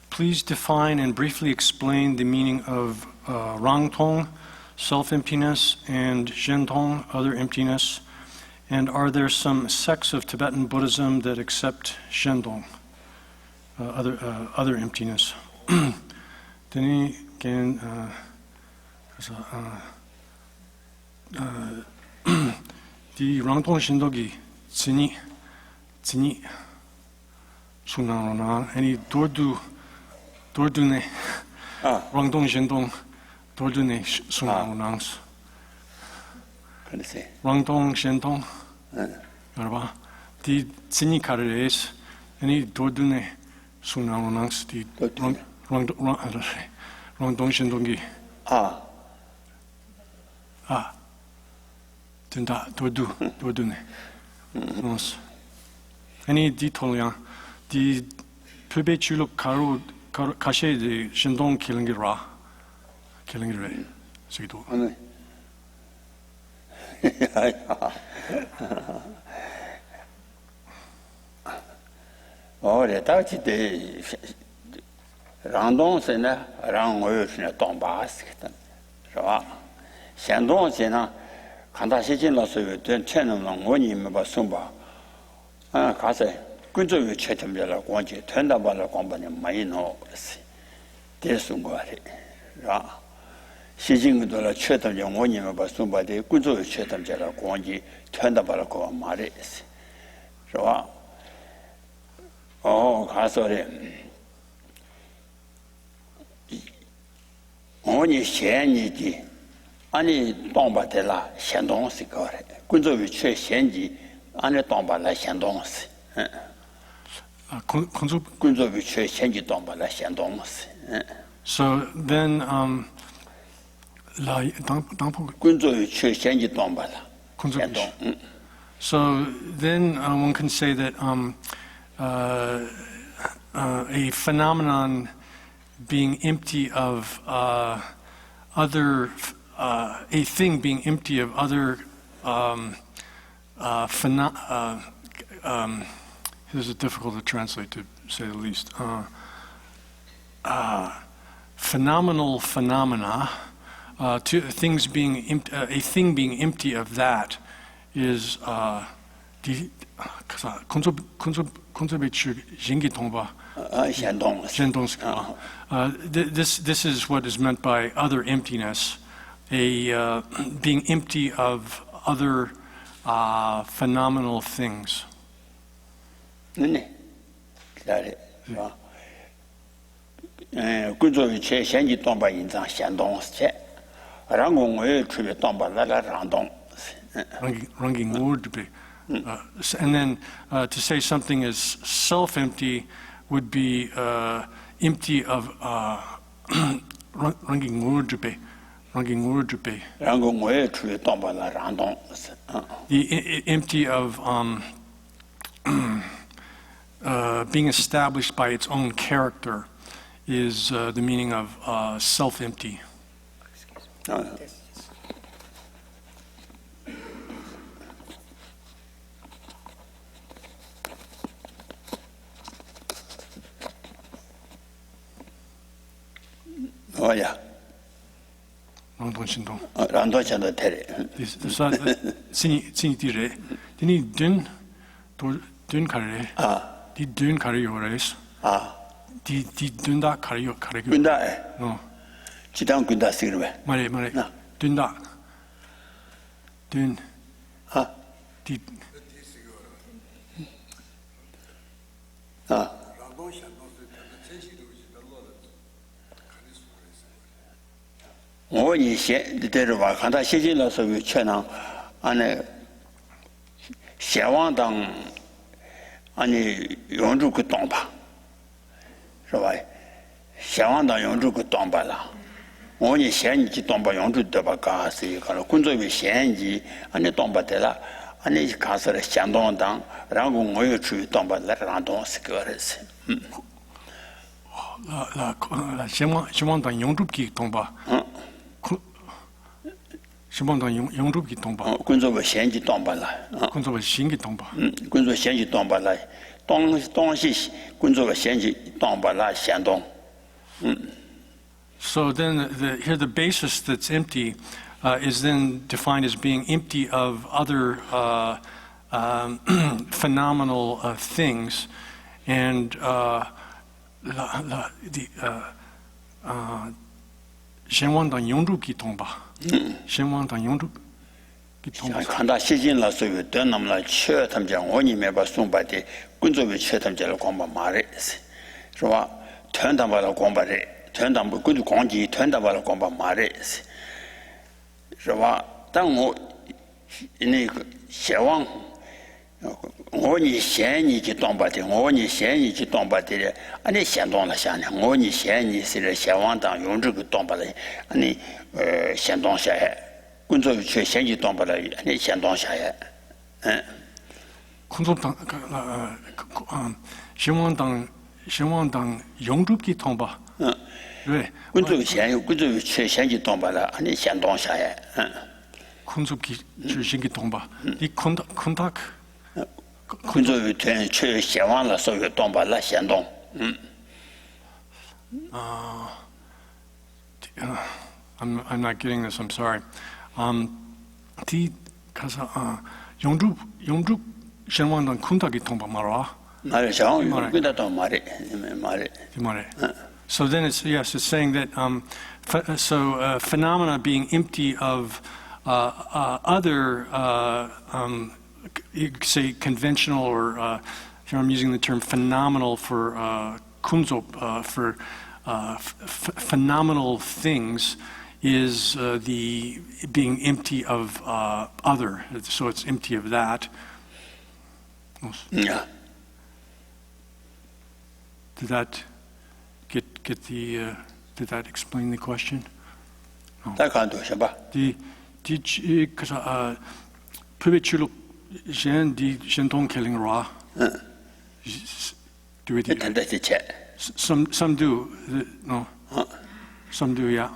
Please define and briefly explain the meaning of Rangtong, self-emptiness, and Zhentong, other emptiness. And are there some sects of Tibetan Buddhism that accept Zhentong, other emptiness? Then again, the Rangtong Shindogi, Tsini, Sunarona, any Dordune, Rangtong Zhentong, Dordune Sunaronans. Rangtong Zhentong, Arba, the Tsini Kares, any Dordune Sunaronans, the Rangtong Zhentongi. Dordune. Any detail, the Pube Chuluk Karu Kashe, the Zhentong killing it raw. Killing it right. Sido. Oh, the touch the Randon Sena, Rang Ocean, Tom Bask. Shandon Sena, Kandashin Lasso, then Channel on one in Basumba. Kase, good of you chatham de la Guanchi, turned about the company, Maino, Desungari. Xijing de la chatham young one in Basumba, the good of you chatham de la Guanchi, turned about the Maris. Oh, Casore. Only Shenji, Annie Dombatella, Shandon Sicare, good of you chase Shenji, Annie Dombala Shandons. Good of you chase Shenji Dombala Shandons. So then, good of you chase Shenji Dombala. So then one can say that a phenomenon being empty of other, a thing being empty of other this is difficult to translate, to say the least. Phenomenal phenomena, to things being a thing being empty of that is this is what is meant by other emptiness, a being empty of other phenomenal things. And then to say something is self-empty would be empty of the empty of being established by its own character is the meaning of self-empty. Oh, yeah. Rangtong Shintong. Rangtong Shintong Tere. Sini Tire. Dini Dun Kare. Di Dun Kare Yores. Di Dunda Kare Kare. Gunda. No. Chitang Gunda Sirve. Mare. Dunda. Dun. Di.我以前的这吧，看他写进了所有全能，俺那先往当，俺那用这个当吧，是吧？先往当用这个当吧了。我呢先你去当吧用这的吧，干是一个了。工作为先你，俺那当吧得了， 아니 가서를 샹동당 라고 뭐요 주의 동반을 라동 스거스 신원당 용접기 동바. 신원당 용접기 동바. 군소의 현지 동반라 군소의 신기 동바. 군소 현지 동반라 동시 군소의 현지 동반라 샹동 So then here the basis that's empty is then defined as being empty of other phenomenal things, and Shenwangdang Yongzhugi Tongba. Shenwangdang Yongzhugi Tongba. 간다 시진라 소유 되남라 최탐장 원님에 봐 송바데 군조의 최탐장을 공부 말했어. 그러와 전담바로 공부를 전담부 군주 공지 전담바로 공부 말했어. 그러와 당고 이네 샤왕 我你嫌你去东北的，我你嫌你去东北的，俺你嫌东了嫌的，我你嫌你是嫌往当用这个东北的，俺你嫌东下海，工作去嫌你东北的，俺你嫌东下海，工作当嫌往当用这个东北，对，工作去嫌你东北的，俺你嫌东下海，工作去嫌你东北，你contact。 工作有天去咸旺了，所以东北了咸东，I'm not getting this. I'm sorry. 第가서 용주咸旺당 쿤타기 통바 말아. 말해 장 그다 또 말해. So then it's it's saying that phenomena being empty of other you could say conventional, or here I'm using the term phenomenal for kunzo, for phenomenal things, is the being empty of other. So it's empty of that. Yeah. Did that get the? Did that explain the question? 다 간도 해봐. 그래서 표배출로 젠디 젠동 killing raw. Do it. Some do. No. Some do. Yeah.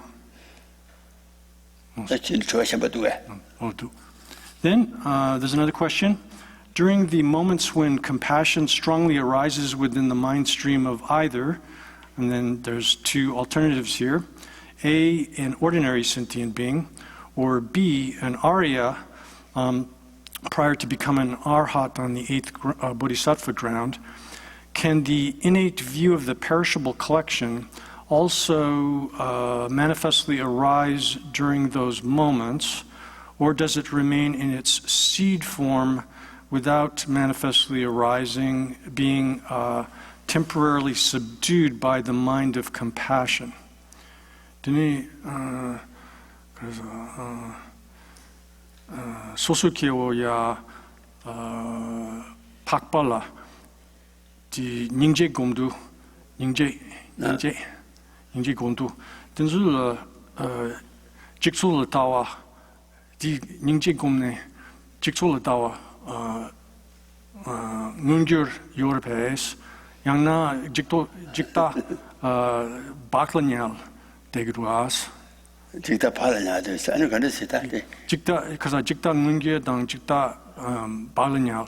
Oh, do. Then there's another question. During the moments when compassion strongly arises within the mind stream of either, and then there's two alternatives here: A, an ordinary sentient being, or B, an Arya. Prior to becoming Arhat on the 8th Bodhisattva ground, can the innate view of the perishable collection also manifestly arise during those moments, or does it remain in its seed form without manifestly arising, being temporarily subdued by the mind of compassion? 소수케오야 박발라 디 닝제 곰두 닝제 곰두 된줄 직솔을 따와 디 닝제 곰네 직솔을 따와 능규 요르페스 양나 직다 박라냐ල් 데그루아스 직다 팔아냐도 아니 그랬다. 직다 그래서 직다 능계당 직다 발냐ල්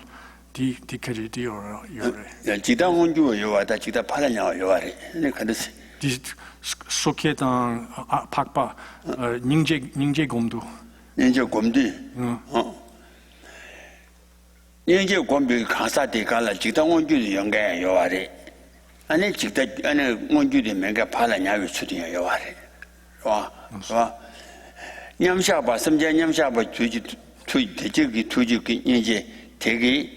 디케지디 요래 직다 문주 요와다 직다 팔아냐 요와리 네 그랬어. 디 소케당 박바 닝제 곰도 닝제 곰비 강사대 갈라 직다 문주 연계 요와리 아니 직다 아니 문주도 뭔가 팔아냐 수도 요와리 와 냠샤바 섬제 냠샤바 주지 투지 투지 이제 되게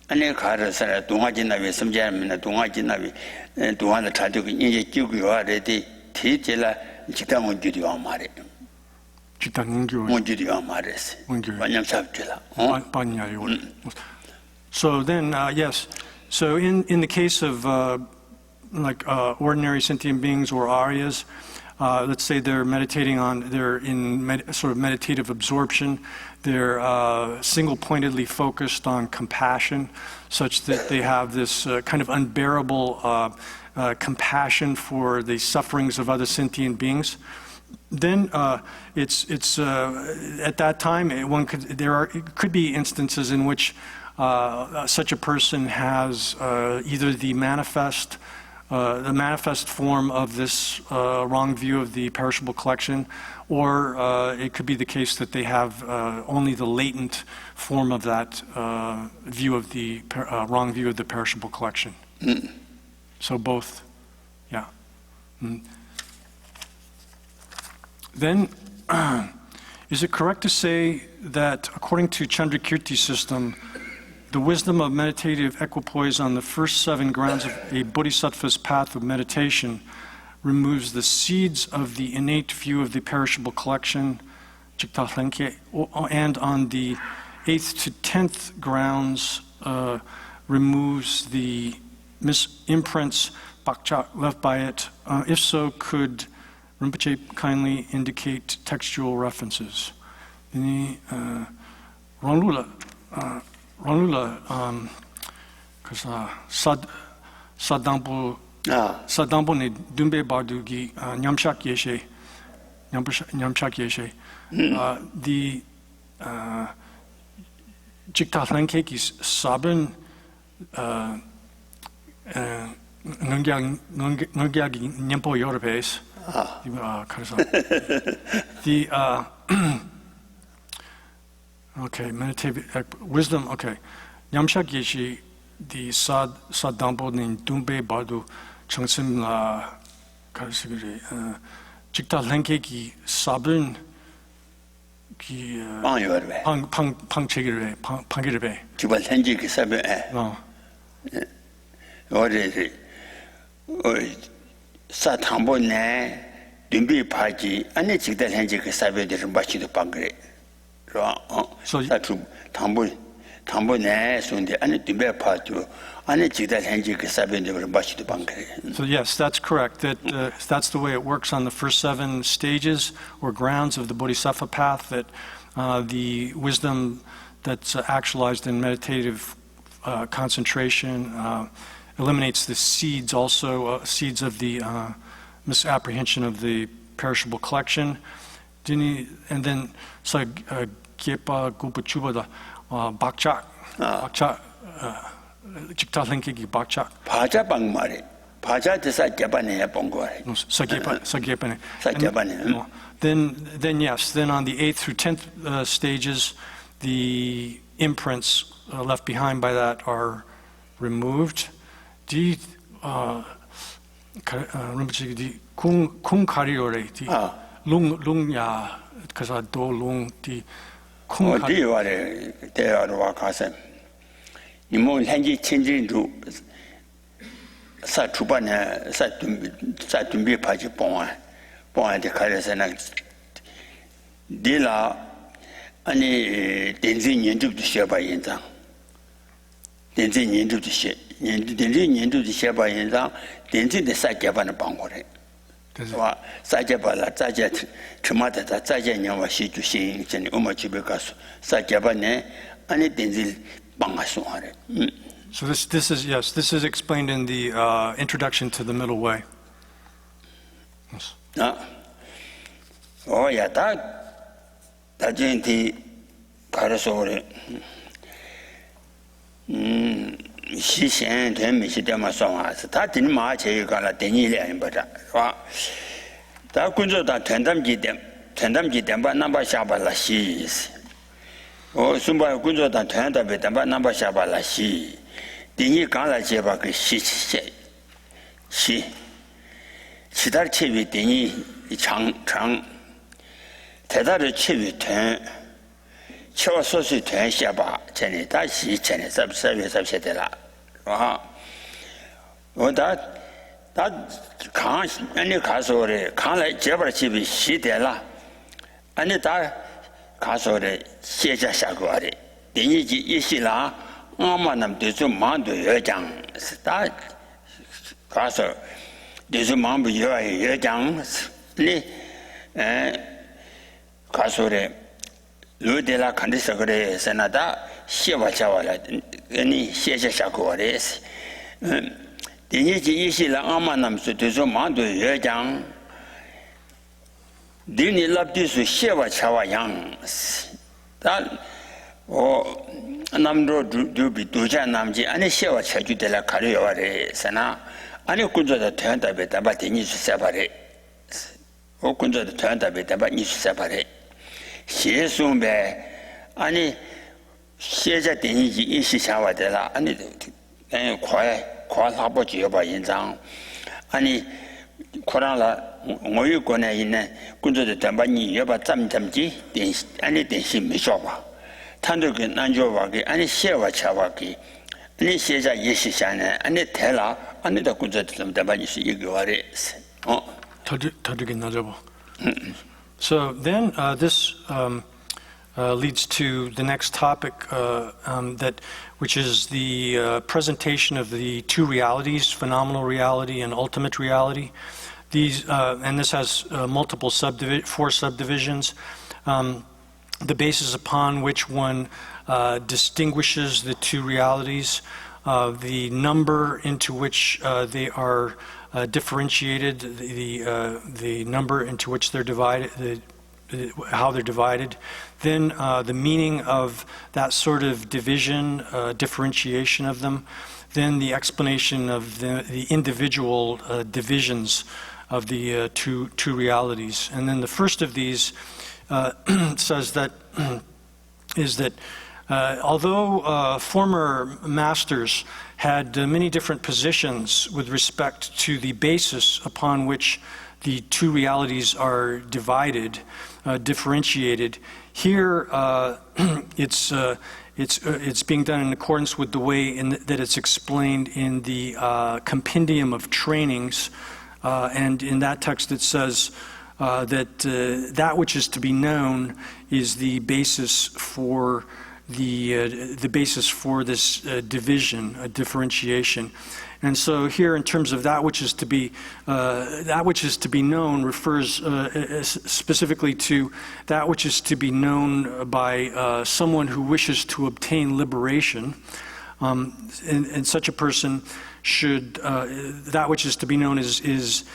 안에 가르사라 동아진나비 섬제면 동아진나비 동아는 다되고 이제 끼고요 아래디 티제라 직당원 주디와 말해 직당원 주디와 말했어 완전 잡지라 반야요. So then yes, so in the case of like ordinary sentient beings or Aryas, let's say they're in sort of meditative absorption. They're single-pointedly focused on compassion, such that they have this kind of unbearable compassion for the sufferings of other sentient beings. Then it's at that time it could be instances in which such a person has either the manifest form of this wrong view of the perishable collection, or it could be the case that they have only the latent form of that view of the wrong view of the perishable collection. So both, yeah. Then, is it correct to say that according to Chandrakirti's system, the wisdom of meditative equipoise on the first 7 grounds of a bodhisattva's path of meditation removes the seeds of the innate view of the perishable collection, and on the 8th to 10th grounds removes the imprints left by it? If so, could Rinpoche kindly indicate textual references? Sadambo ne dumbe bardugi nyamshak yeshe the jikta hlanke ki sabun nungyagi nyampo yorobes the okay, meditative wisdom. Okay, Nyamshak Yeshi, the Sadambo nin Dumbe Bardu Changsim la Karsigiri, Jikta Lenke ki Sabun ki Pang Chigire, Pangiribe. Jibal Henji ki Sabun, No. What is it? Satambo ne, Dumbi Paji, and it's Jikta Henji ki Sabun, the Rumbachi to Pangre. So Tambo ne sunde ane dumbe patu ane jigdal henji ke sabende bashi to bankare. So yes, that's correct. That's the way it works on the first 7 stages or grounds of the Bodhisattva path. That the wisdom that's actualized in meditative concentration eliminates the seeds, also seeds of the misapprehension of the perishable collection. And then so Kepa Gupachuba the Bakchak Jikta Linkigi Bakchak. Paja bang mare. Paja desa Japane bongore. Sagepane. Then yes, then on the 8th through 10th stages, the imprints left behind by that are removed. Di Rinpoche di kung kariore di lung ya kaza do lung di kung di ware te arwa kasem. Imo henji chenjin ru sa chubane sa tumbi paji ponga de karese na dila ani denzin yendu de sheba yenzang. Denzin yendu de she denzin yendu de sheba yenzang denzin de sa jeba na bangore. wa sa jeba la za je chuma de za je nyang wa shi ju xin chen o ma chi be ka sa jeba ne ani denzil banga so hare. So this is explained in the introduction to the middle way. Yes. Oh yeah, that gente karasore. Xi xian tuan mi xi dema song a, ta tin ma che ga la den yi lian ba da, wa. Ta kun zhe da tuan dam ji dem ba nan ba xia ba la xi. O sun ba kun zhe da tuan da be dem ba nan ba xia ba la xi. Den yi ga la jie ba ge xi xi.其他的气味等于长，太大的气味团，七八十岁团下巴，前里大西前里3月10的了，啊，我看你看说的，看来这边气味稀的了，你看说的写下过的，等于一些啦，我们那么对做忙都要讲是大，看说。就是忙不要讲， 아니 가소래 루데라 칸디서 그래 세나다 시와 자와라 아니 시에샤샤고 그래스 디니지 이시라 아마남스 되서 만도 여장 디니 랍디스 시와 자와양 다 남도 두비 두자 남지 아니 시와 차주들라 가려와래 세나 아니 군저다 태한다베다 바티니 수사바래 군저다 태한다베다 바니 수사바래 시에송배 아니 시에자 되니지 이시샤와들라 아니 과사보지여봐 인장 아니 코란라 오유권에 있는 군저다 담바니 여봐 짬짬지 아니 대신 미셔봐 탄도게 난조와게 아니 시에와 차와게 아니 시에자 예시샤네 아니 대라 아니 다 군저다 담바니 시 이거와래 더득인 나저보. So then this leads to the next topic, which is the presentation of the two realities, phenomenal reality and ultimate reality. These, and this has four subdivisions. The basis upon which one distinguishes the two realities, the number into which they are differentiated, the number into which they're divided, how they're divided, then the meaning of that sort of division, differentiation of them, then the explanation of the individual divisions of the two realities. And then the first of these says that although former masters had many different positions with respect to the basis upon which the two realities are divided, differentiated, here it's being done in accordance with the way that it's explained in the compendium of trainings, and in that text it says that that which is to be known is the basis for the basis for this division, differentiation. And so here, in terms of that which is to be known, refers specifically to that which is to be known by someone who wishes to obtain liberation. And such a person should that which is to be known is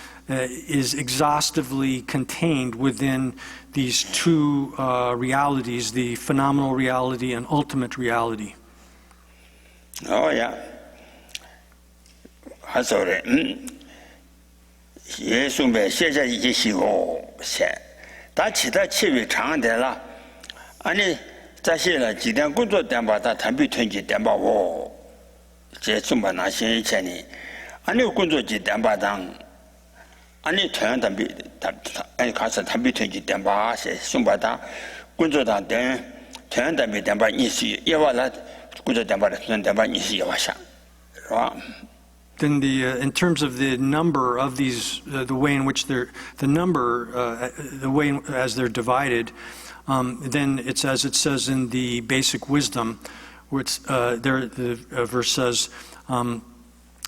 exhaustively contained within these two realities, the phenomenal reality and ultimate reality. Oh yeah. 하소래. 예수배 세자 이시고 세. 다치다 치위 장대라. 아니 자신을 지단工作 때마다 담비 튼지 때마고 제 좀바나 신이체니 아니工作지 때마당 아니 태양 담비 아니 가서 담비 튼지 때마 세 좀바다工作당 때 태양 담비 때마 이시 예와라 工作 때마다 튼 때마 이시 예와샤. Then in terms of the number of these, the way in which the way as they're divided, then it's as it says in the basic wisdom, where the verse says,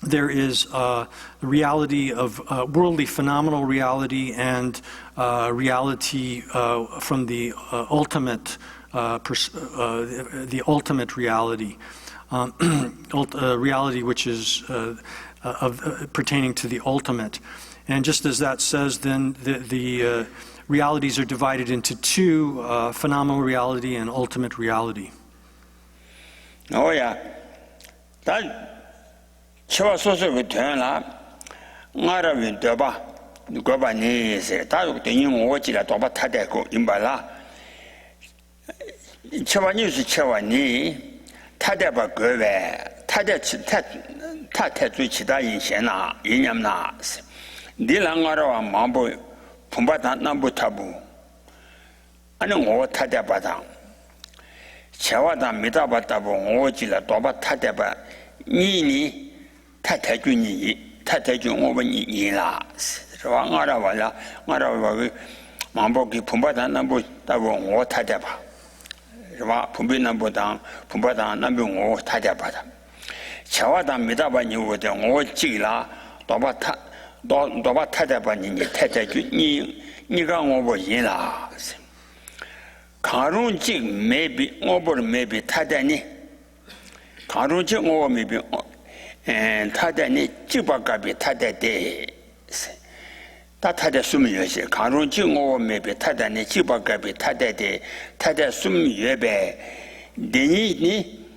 there is the reality of worldly phenomenal reality and reality from the ultimate reality. Reality which is pertaining to the ultimate. And just as that says, then the realities are divided into two, phenomenal reality and ultimate reality. Oh yeah. That chwa soso 그 되나 ngaravin doba goba ni se ta 되니 오지라 도바 타대고 임발라 chwa ni su chwa ni 타대바 거외 타대 타태 주치다 인생나 이념나 니랑가로와 마보 품바다 남부 타부 아니 오 타대바다 제와다 미다바다보 오지라 도바 타대바 니니 타태주니 타태주 오버니 이라 저왕아라와라 마라와 마보기 품바다 남부 타부 오 타대바 와 분비남보다 분바다 남병 오 타자바다 차와다 미다바니 오데 오 지라 도바 타자바니 태태주 니 니가 오버 인라 가론직 maybe 오버 maybe 타다니 가론직 오버 maybe 타다니 집바갑이 타다데 다 타다 숨이여시 가론직 오버 maybe 타다니 집바갑이 타다데 타다 숨이여베 데니니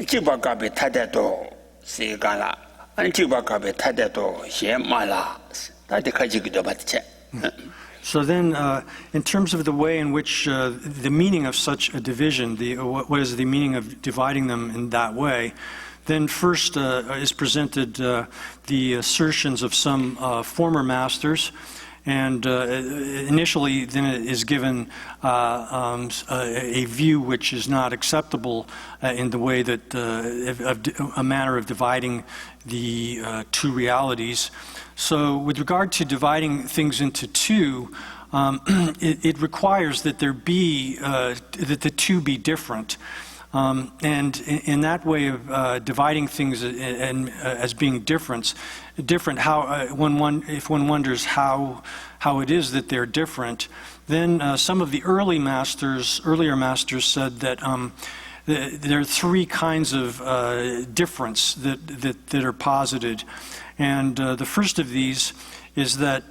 집바갑이 타다도 세가라 아니 집바갑이 타다도 셴마라 다들 가지기도 받지. So then, in terms of the way in which the meaning of such a division, what is the meaning of dividing them in that way, then first is presented the assertions of some former masters, and initially then it is given a view which is not acceptable in the way that a manner of dividing the two realities. So with regard to dividing things into two, it requires that there be, that the two be different. And in that way of dividing things as being different, how if one wonders how it is that they're different, then some of the earlier masters said that there are three kinds of difference that are posited. And the first of these is that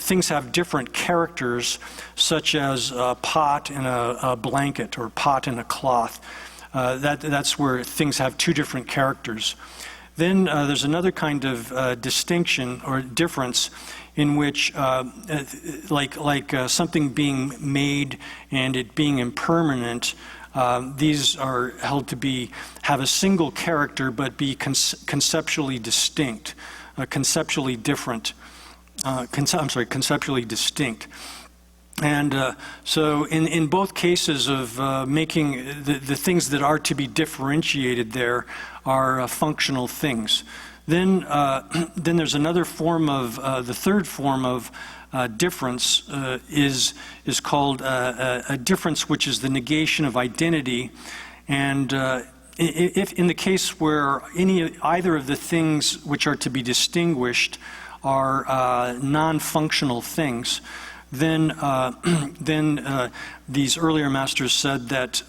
things have different characters, such as a pot and a blanket, or pot and a cloth. That's where things have two different characters. Then there's another kind of distinction or difference in which, like something being made and it being impermanent, these are held to have a single character but be conceptually distinct, conceptually different. Conceptually distinct. And so in both cases of making the things that are to be differentiated there are functional things. Then there's another form of, the third form of difference is called a difference which is the negation of identity. And if in the case where either of the things which are to be distinguished are non-functional things, then these earlier masters said that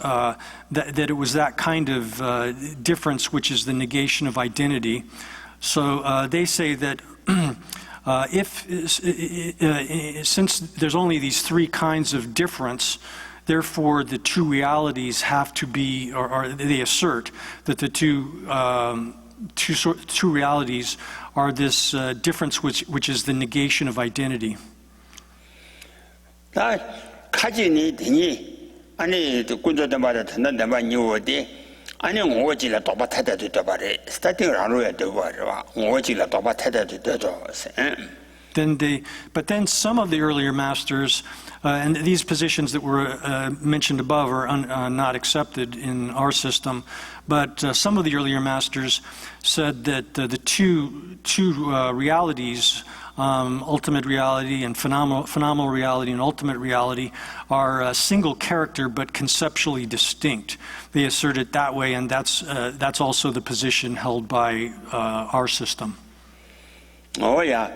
it was that kind of difference which is the negation of identity. So they say that since there's only these three kinds of difference, therefore the two realities have to be, or they assert that the two realities are this difference which is the negation of identity. 가지니 되니 아니 군조대마다 듣는데마 니오디 아니 오지라 도바타다도 도바래 스타팅을 안 해야 되고 봐 오지라 도바타다도 되죠. But then some of the earlier masters, and these positions that were mentioned above are not accepted in our system, but some of the earlier masters said that the two realities, ultimate reality and phenomenal reality and ultimate reality, are a single character but conceptually distinct. They assert it that way, and that's also the position held by our system. Oh yeah.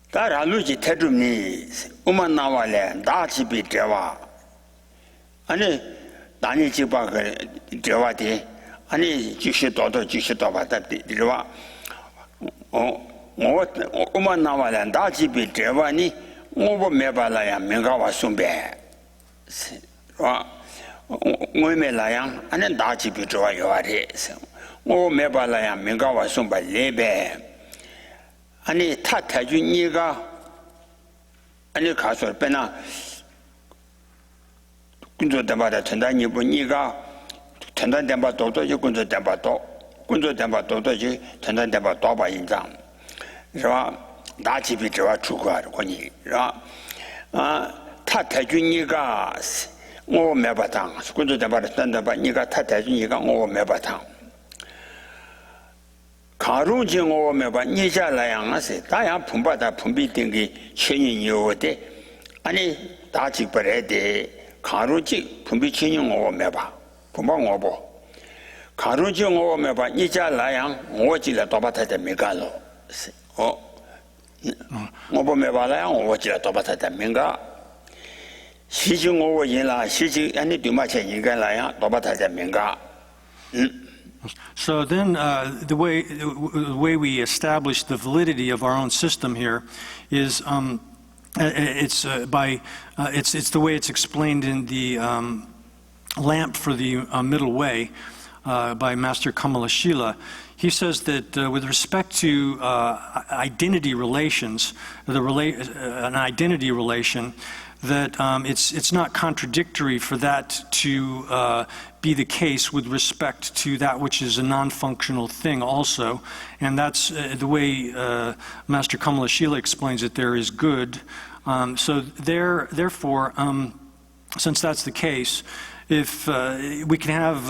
다라루지 태dum니 우만 나와래 다집이 되와 아니 나니 집아 그 되와디 아니 지시도도 받다 되와 우만 나와래 다집이 되와니 오버 메발라야 명가와 숨배 와 오메라양 아니 다집이 되와 요아리 오 메발라야 명가와 숨바 레베 아니 타타주니가 아니 가서 빼나 군조대마다 전단이 보니가 전단대마 도도지 군조대마 도도지 전단대마 도바 인장 그래서 나집이 들어와 주고하는 거니 그래서 타타주니가 오 매바당 군조대마다 전단대마 니가 타타주니가 오 매바당 가루징 오메바 니자라양아세 다야 품바다 품비딩기 천인이오데 아니 다직버레데 가루직 품비천인 오메바 품방 오보 가루징 오메바 니자라양 오지라 도바타데 메갈로 我不没把来，我记得多把他的名个。西京我赢了，西京俺你对嘛钱应该来呀，多把他的名个。So then, the way we establish the validity of our own system here is it's the way it's explained in the lamp for the middle way by Master Kamalashila. He says that with respect to identity relations, an identity relation, that it's not contradictory for that to be the case with respect to that which is a non-functional thing also. And that's the way Master Kamalashila explains it there is good. So therefore, since that's the case, if we can have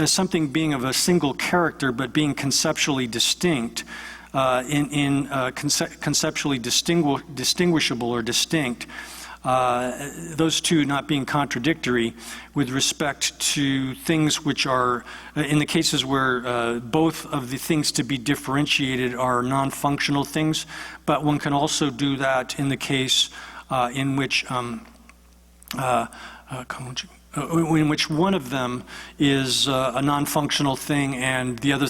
something being of a single character but being conceptually distinct, conceptually distinguishable or distinct, those two not being contradictory with respect to things which are, in the cases where both of the things to be differentiated are non-functional things, but one can also do that in the case in which one of them is a non-functional thing and the other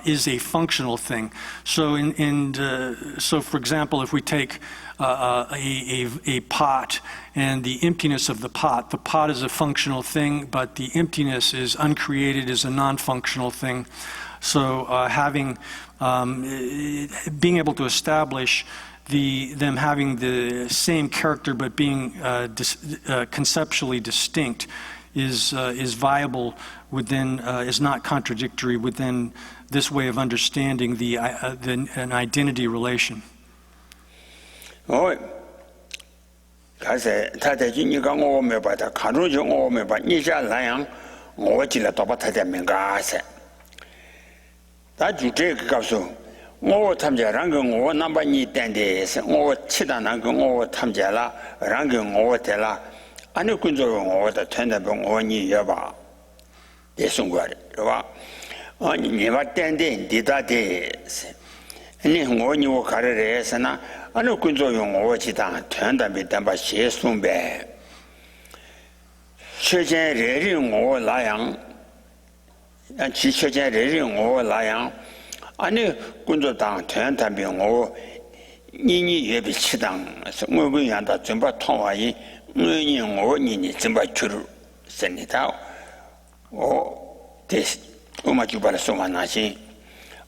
is a functional thing. So so for example, if we take a pot and the emptiness of the pot is a functional thing, but the emptiness is uncreated, is a non-functional thing. So being able to establish them having the same character but being conceptually distinct is viable within, is not contradictory within this way of understanding an identity relation. 哦，开始他在你讲我没把他看出去，我没把你家那样，我记得都把他的名干噻。他就这个告诉。 我他们家让给我哪把你点的是我其他那个我他们家了让给我的了，俺那工作我的团队帮我你也把也送过来是吧？啊，你把点的你打的是，你我看着这是呢，俺那工作用我去当团队被当把写送呗，学见热人我那样，去学见热人我那样。 俺那工作当团队兵，你也别去当，我不让他准备通话音，你准备去了，身体到，这我们就把他送完那些，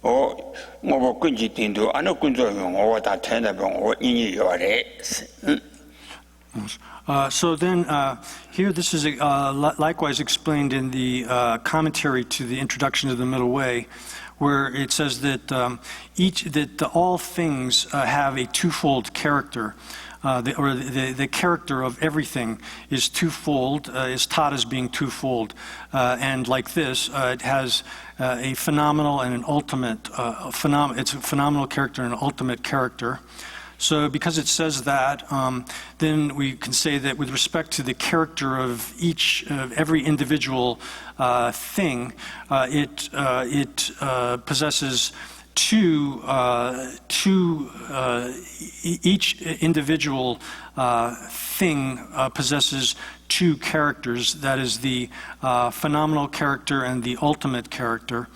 我不根据定度，俺那工作用我当团队兵，你要来是So then, here this is likewise explained in the commentary to the introduction to the Middle Way, where it says that all things have a twofold character, the character of everything is twofold, is taught as being twofold, and like this, it has a phenomenal and an ultimate. It's a phenomenal character and an ultimate character. So because it says that, then we can say that with respect to the character of every individual thing, it possesses each individual thing possesses two characters, that is the phenomenal character and the ultimate character.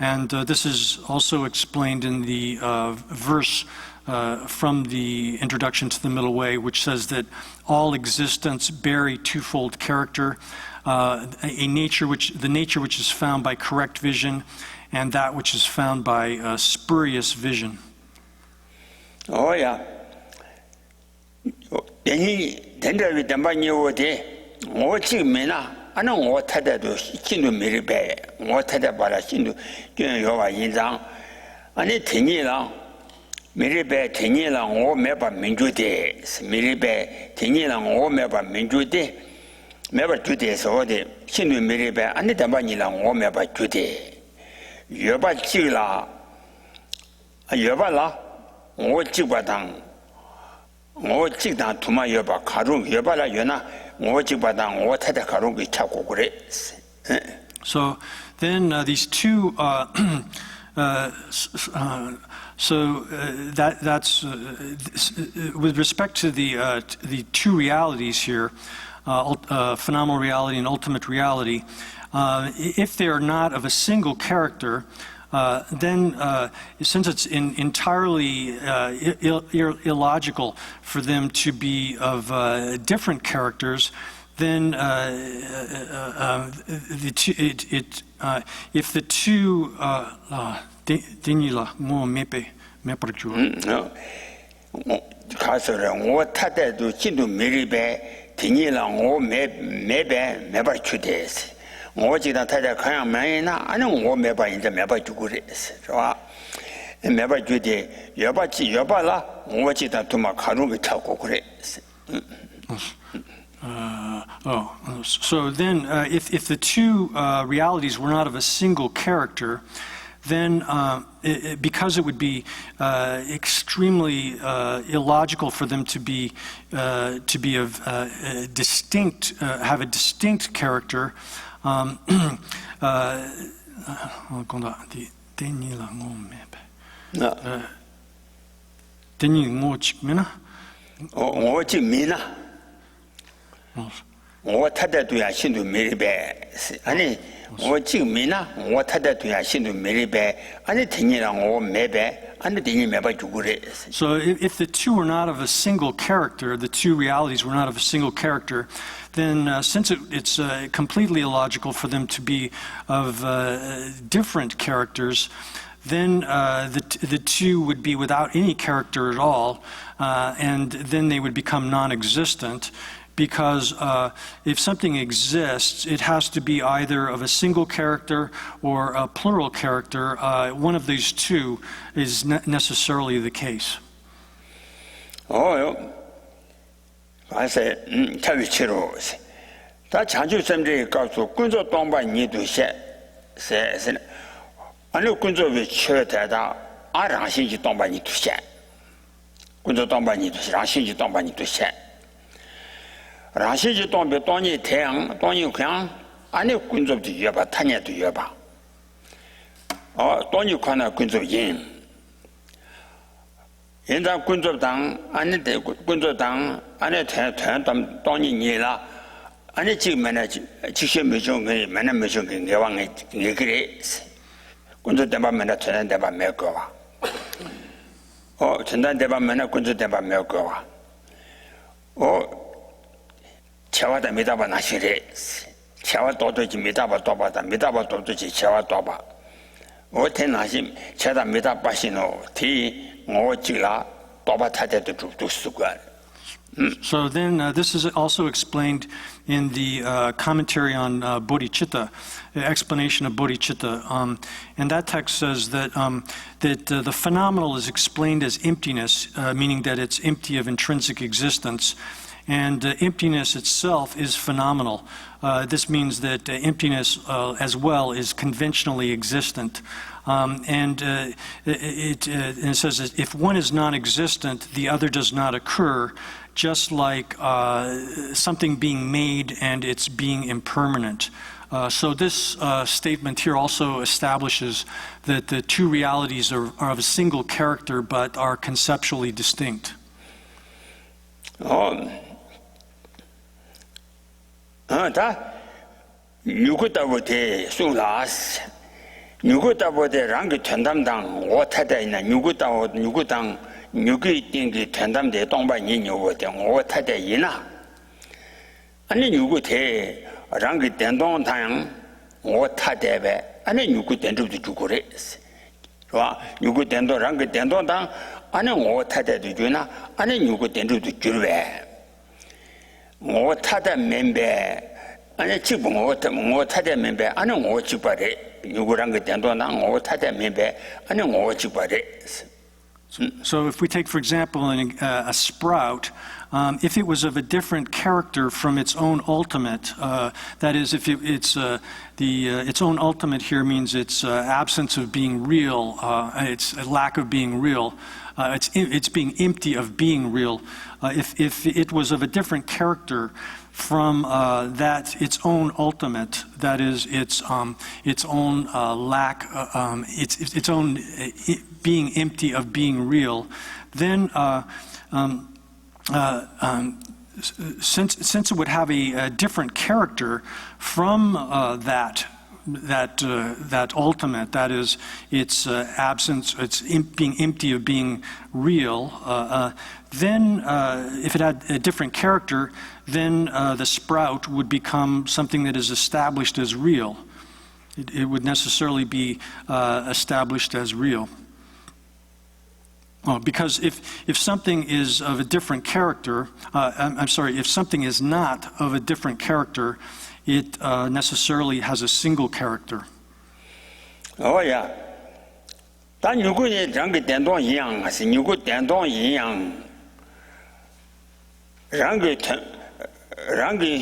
And this is also explained in the verse from the introduction to the Middle Way, which says that all existence bear a twofold character, the nature which is found by correct vision, and that which is found by spurious vision. Oh yeah. Miribe Tinila or Meba Minjude, Miribe Tinila or Meba Minjude, Meba Jude, so the Sinu Miribe, and the Banila or Meba Jude. Yoba Chila, Yobala, or Chibadang, or Chidan to my Yoba Karung, Yobala Yona, or Chibadang, or Tata Karungi Chako Grace. So then these two That's with respect to the two realities here, phenomenal reality and ultimate reality. If they are not of a single character, then since it's entirely illogical for them to be of different characters, then if the two So then, if the two realities were not of a single character, then because it would be extremely illogical for them to be of distinct, have a distinct character. So if the two were not of a single character, the two realities were not of a single character, then since it's completely illogical for them to be of different characters, then the two would be without any character at all, and then they would become non-existent. Because if something exists, it has to be either of a single character or a plural character. One of these two is necessarily the case. I said, that change somebody got to Kunzo Tomba need to say, I know Kunzo with church that I don't see you Tomba need to say. Kunzo Tomba need to say, I see you Tomba need to say. 라시지 동배 돈이 태양 돈이 그냥 안에 군접도 여봐 타냐도 여봐 돈이 관나 군접인 현장 군접당 안에 군접당 안에 태양 돈이 니라 안에 지금 맨날 지금 매정이 맨날 매정이 내왕에 그래 군접 대만 맨날 전단 대만 매거 와 전단 대만 맨날 군접 대만 매거 와 채와다 미다바 나시래 채와 도도지 미다바 도바다 미다바 도도지 채와 도바 어때 나시 채다 미다바시노 티 오지라 도바 타데도 죽도 쓰고. So then this is also explained in the commentary on bodhicitta, the explanation of bodhicitta. And that text says that the phenomenal is explained as emptiness, meaning that it's empty of intrinsic existence. And emptiness itself is phenomenal. This means that emptiness as well is conventionally existent. And it says that if one is non-existent, the other does not occur, just like something being made and it's being impermanent. So this statement here also establishes that the two realities are of a single character but are conceptually distinct. 다 누구다보대 소라스 누구다보대 랑게 전담당 오타다 있나 누구당 누구이 띵게 전담대 동반이 누구대 오타다 있나 아니 누구대 랑게 den동당 오타대베 아니 누구 den도도 주고래 와 누구 den도 랑게 den동당 아니 오타대도 주나 아니 누구 den도도 주래 오타다 멤버 아니 지금 오타다 멤버 아니 오지바래 누구랑 그 된도나 오타다 멤버 아니 오지바래. So if we take, for example, a sprout, if it was of a different character from its own ultimate, that is, if its own ultimate here means its absence of being real, its lack of being real, it's being empty of being real. If it was of a different character from that its own ultimate, that is its own lack, its own being empty of being real, then since it would have a different character from that ultimate, that is its absence, its being empty of being real, then if it had a different character, then the sprout would become something that is established as real. It would necessarily be established as real. Well, because if something is of a different character, if something is not of a different character, it necessarily has a single character. Oh yeah. 但如果你两个电动一样，还是如果电动一样，两个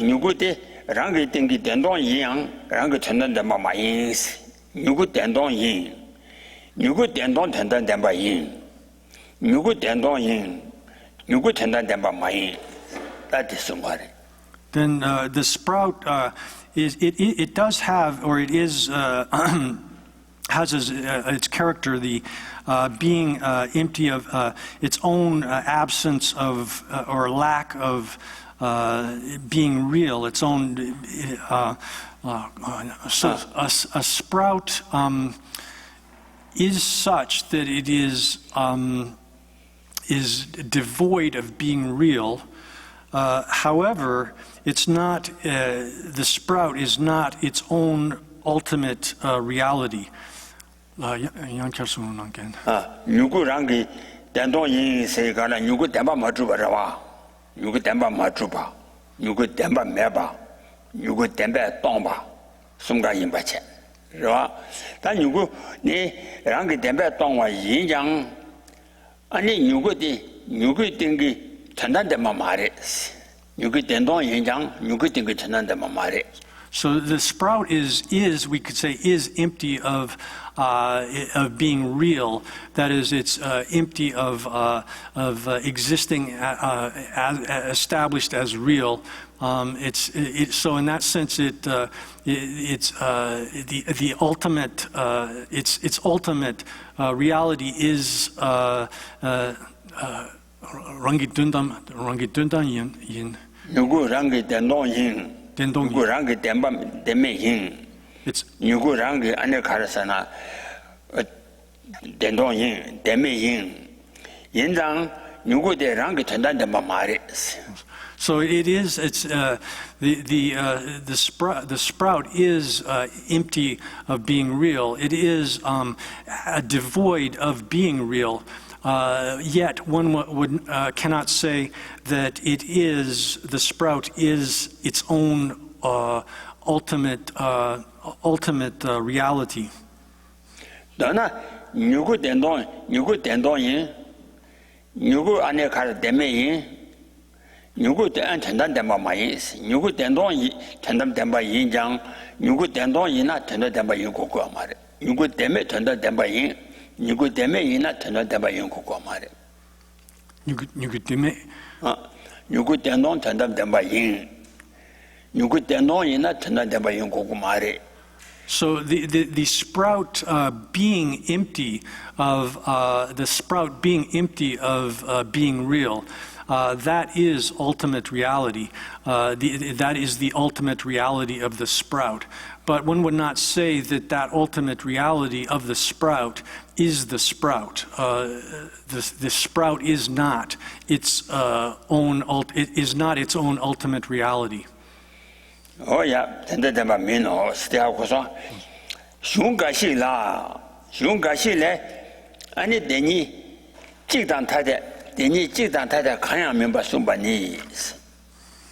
如果的两个电个电动一样，两个承担的嘛因是，如果电动因，如果电动承担的嘛因，如果电动因，如果承担的嘛因，那就是什么呢？ Then the sprout it does have, or it is has as its character the being empty of its own absence of or lack of being real, its own so a sprout is such that it is devoid of being real. However, it's not the sprout is not its own ultimate reality. 如果让给电动因谁干了？如果电把没住吧是吧？如果电把没住吧，如果电把没吧，如果电把当吧，送个因把钱，是吧？但如果你让给电把当话影响，啊你如果定个承担的嘛嘛的，如果电动影响，如果定个承担的嘛嘛的。 So the sprout is we could say is empty of being real. That is, it's empty of existing established as real. So in that sense, it's the ultimate. Its ultimate reality is rangitundam yin. 如果让给电动影。 如果让给电把电没赢，如果让给安尼卡的啥呢？电动赢，电没赢，现场如果得让给承担的嘛嘛的。So it is. It's the sprout is empty of being real. It is devoid of being real. Yet one cannot say that it is the sprout is its own ultimate reality. 当然，如果电动赢，如果安尼看电没赢，如果电承担电把嘛赢，如果电动赢承担电把赢讲，如果电动赢那承担电把赢过过嘛的，如果电没承担电把赢。 如果电没赢，那承担电把赢过过嘛的。如果电没啊，如果电动承担电把赢，如果电动赢，那承担电把赢过过嘛的。So the sprout being empty of being real, that is ultimate reality. That is the ultimate reality of the sprout. But one would not say that ultimate reality of the sprout is the sprout. The sprout is not its own. It is not its own ultimate reality. Oh yeah, 现在咱们没弄，是这样我说，熊个是啦，俺你等你这当太太看样明白送把你，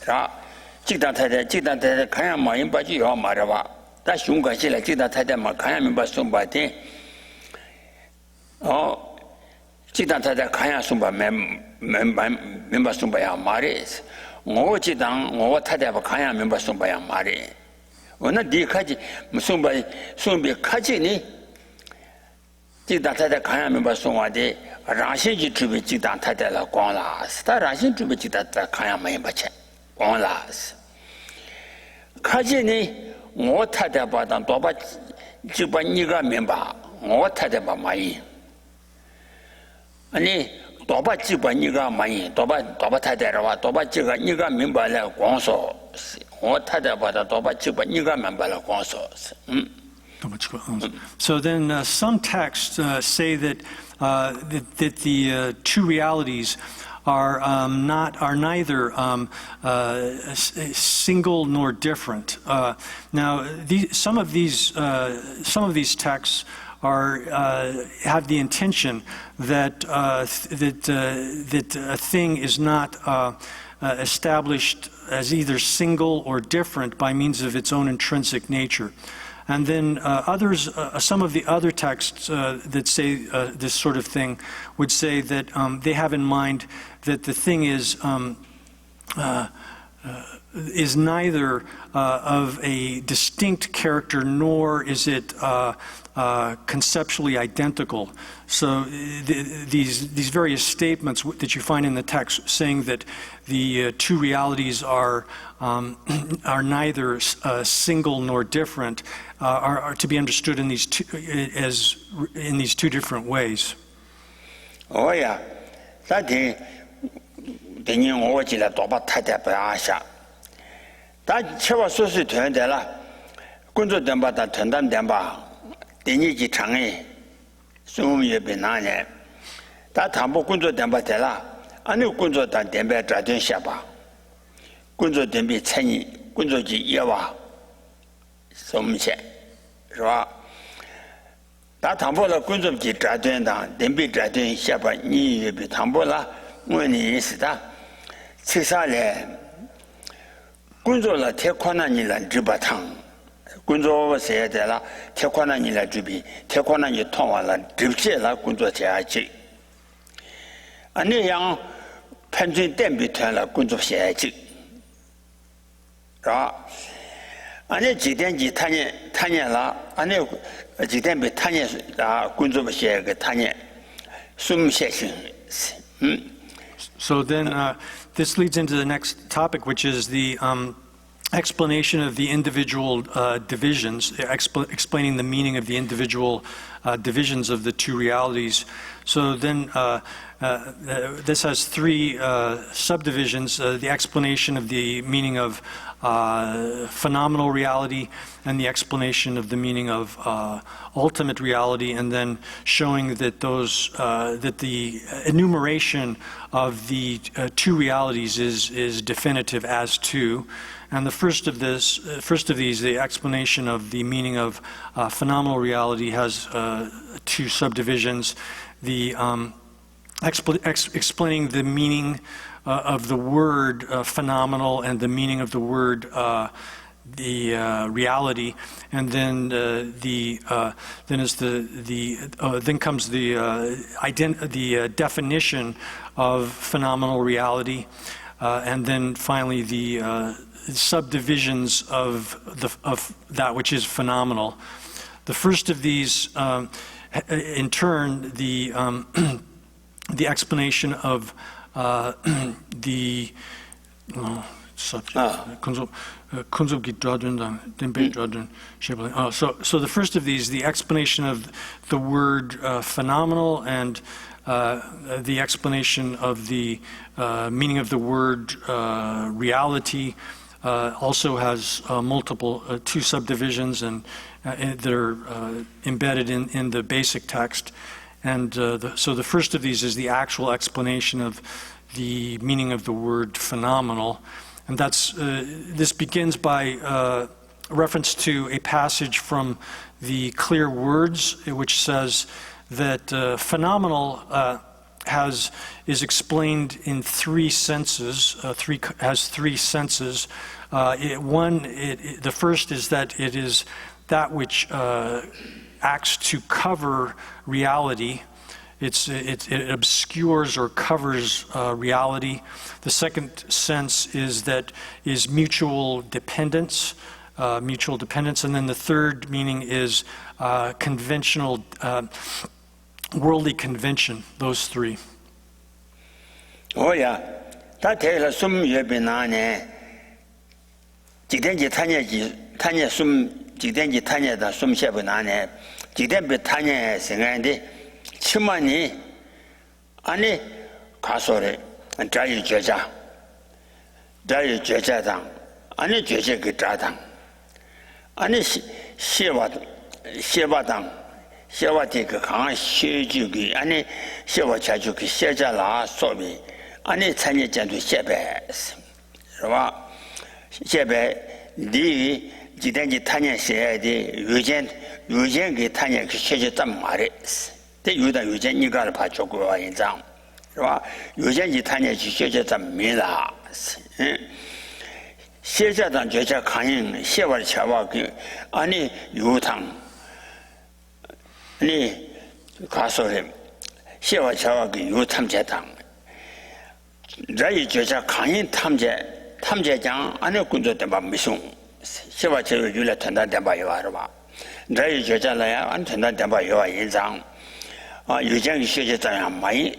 是吧？这当太太看样嘛明白就要嘛的吧？ 但熊个是了，这当太太嘛，看样明白送把的，哦，这当太太看样送把明白送把样嘛的，我这当我太太不看样明白送把样嘛的，我那第一开始送把开始呢，这当太太看样明白送完的，让先去准备这当太太了光了，他让先准备这当太太看样明白钱光了， 가지니 뭐 타대바다 도바 지바 니가 멤바 뭐 타대바 마이 아니 도바 지바 니가 마이 도바 타대라와 도바 지가 니가 멤바라 공소 뭐 타대바다 도바 지바 니가 멤바라 공소 So then some texts say that that the two realities are neither single nor different. Now, some of these texts have the intention that that a thing is not established as either single or different by means of its own intrinsic nature. And then some of the other texts that say this sort of thing would say that they have in mind that the thing is neither of a distinct character nor is it conceptually identical. So these various statements that you find in the text saying that the two realities are neither single nor different are to be understood in these two different ways. Oh yeah, that等于我记得多把太太不阿下，但吃我说是团的了，工作点吧，他团单点吧，第二级长诶，生活也比难呢，他谈不工作点吧得了，按那工作单点呗抓紧下吧，工作点比参与工作级也哇，什么些，是吧？他谈不了工作级抓紧的，点比抓紧下吧，你也比谈不了，我你意思的。吃啥嘞？工作了，太困难你了，吃不汤。工作我谁的了？太困难你了，准备太困难你烫完了，吃不起了，工作下去。啊，那样判准点比团了，工作下去，是吧？啊，那几点几谈年了？啊，那几点比谈年啊，工作不下个谈年，什么事情？So then this leads into the next topic, which is the explanation of the individual divisions, explaining the meaning of the individual divisions of the two realities. So then this has three subdivisions, the explanation of the meaning of phenomenal reality and the explanation of the meaning of ultimate reality, and then showing that that the enumeration of the two realities is definitive as two. And the first of these, the explanation of the meaning of phenomenal reality, has two subdivisions. The explaining the meaning of the word phenomenal and the meaning of the word the reality, and then then comes the definition of phenomenal reality, and then finally the subdivisions of that which is phenomenal. The first of these, in turn, the explanation of the subject. So the first of these, the explanation of the word phenomenal, and the explanation of the meaning of the word reality, also has two subdivisions, and they're embedded in the basic text. And so the first of these is the actual explanation of the meaning of the word phenomenal. And this begins by reference to a passage from the Clear Words, which says that phenomenal is explained in three senses. Has three senses. The first is that it is that which acts to cover reality. It obscures or covers reality. The second sense is mutual dependence, and then the third meaning is conventional, worldly convention. Those three. Oh yeah, that tells us some you be nane. 직den지 타녀 숨 직den지 타녀다 숨셔보 나네 직den비 타녀 생각인데 치만이 아니 가소래 자유죄자당 아니 죄제 그 자당 아니 시바티 그 강한 시주기 아니 시바 자주기 시자라 소비 아니参加监督 谢白是吧 谢白 니 지단지 타냐写的 유전给타냐 그写这么말해 대 유다 유전 이거를 봐주고 인장是吧 유전지 타냐 그写这么미라 세자단 죄자 강인 세월 차와 그 아니 유탕 아니 가소래 세월 차와 그 유탐제당 자이 죄자 강인 탐제장 안에 군도 때바 미송 세월 제로 유래 탄다 때바 요하러 봐 자이 죄자라야 안 탄다 때바 요하 인장 유전이 세자장 많이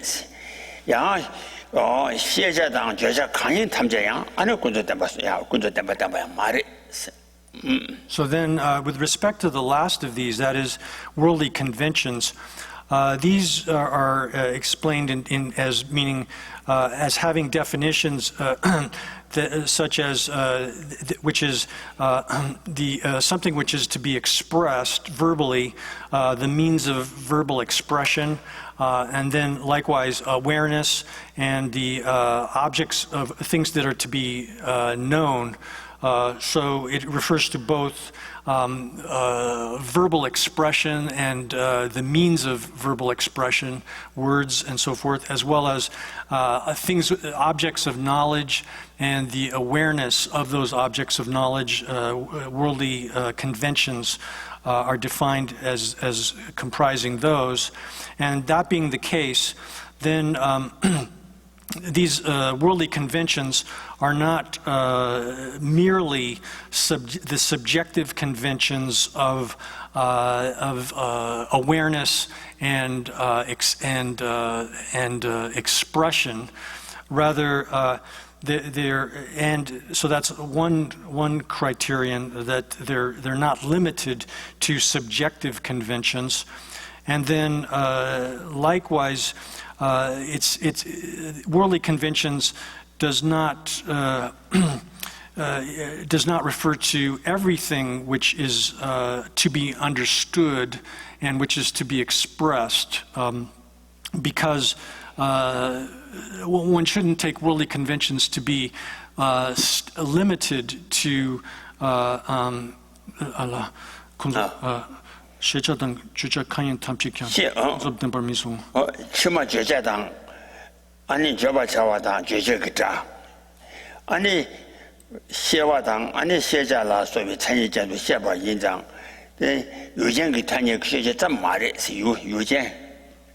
야 시자당 죄자 강인 탐제양 안에 군도 때바야 군도 때바야 말이 So then, with respect to the last of these, that is worldly conventions, these are explained in as meaning as having definitions such as which is something which is to be expressed verbally, the means of verbal expression, and then likewise awareness and the objects of things that are to be known. So it refers to both verbal expression and the means of verbal expression, words and so forth, as well as objects of knowledge and the awareness of those objects of knowledge. Worldly conventions are defined as comprising those. And that being the case, then these worldly conventions are not merely the subjective conventions of awareness and expression. Rather, and so that's one criterion, that they're not limited to subjective conventions. And then likewise, it's worldly conventions does not refer to everything which is to be understood and which is to be expressed, because one shouldn't take worldly conventions to be limited to 시자당 주자 강인 탐식형 접된 벌미송 치마 죄자당 아니 저바 자와당 죄제 그자 아니 세와당 아니 세자라 소비参与监督 谢바 인장 유전 그 타녀 그 시제 좀 말해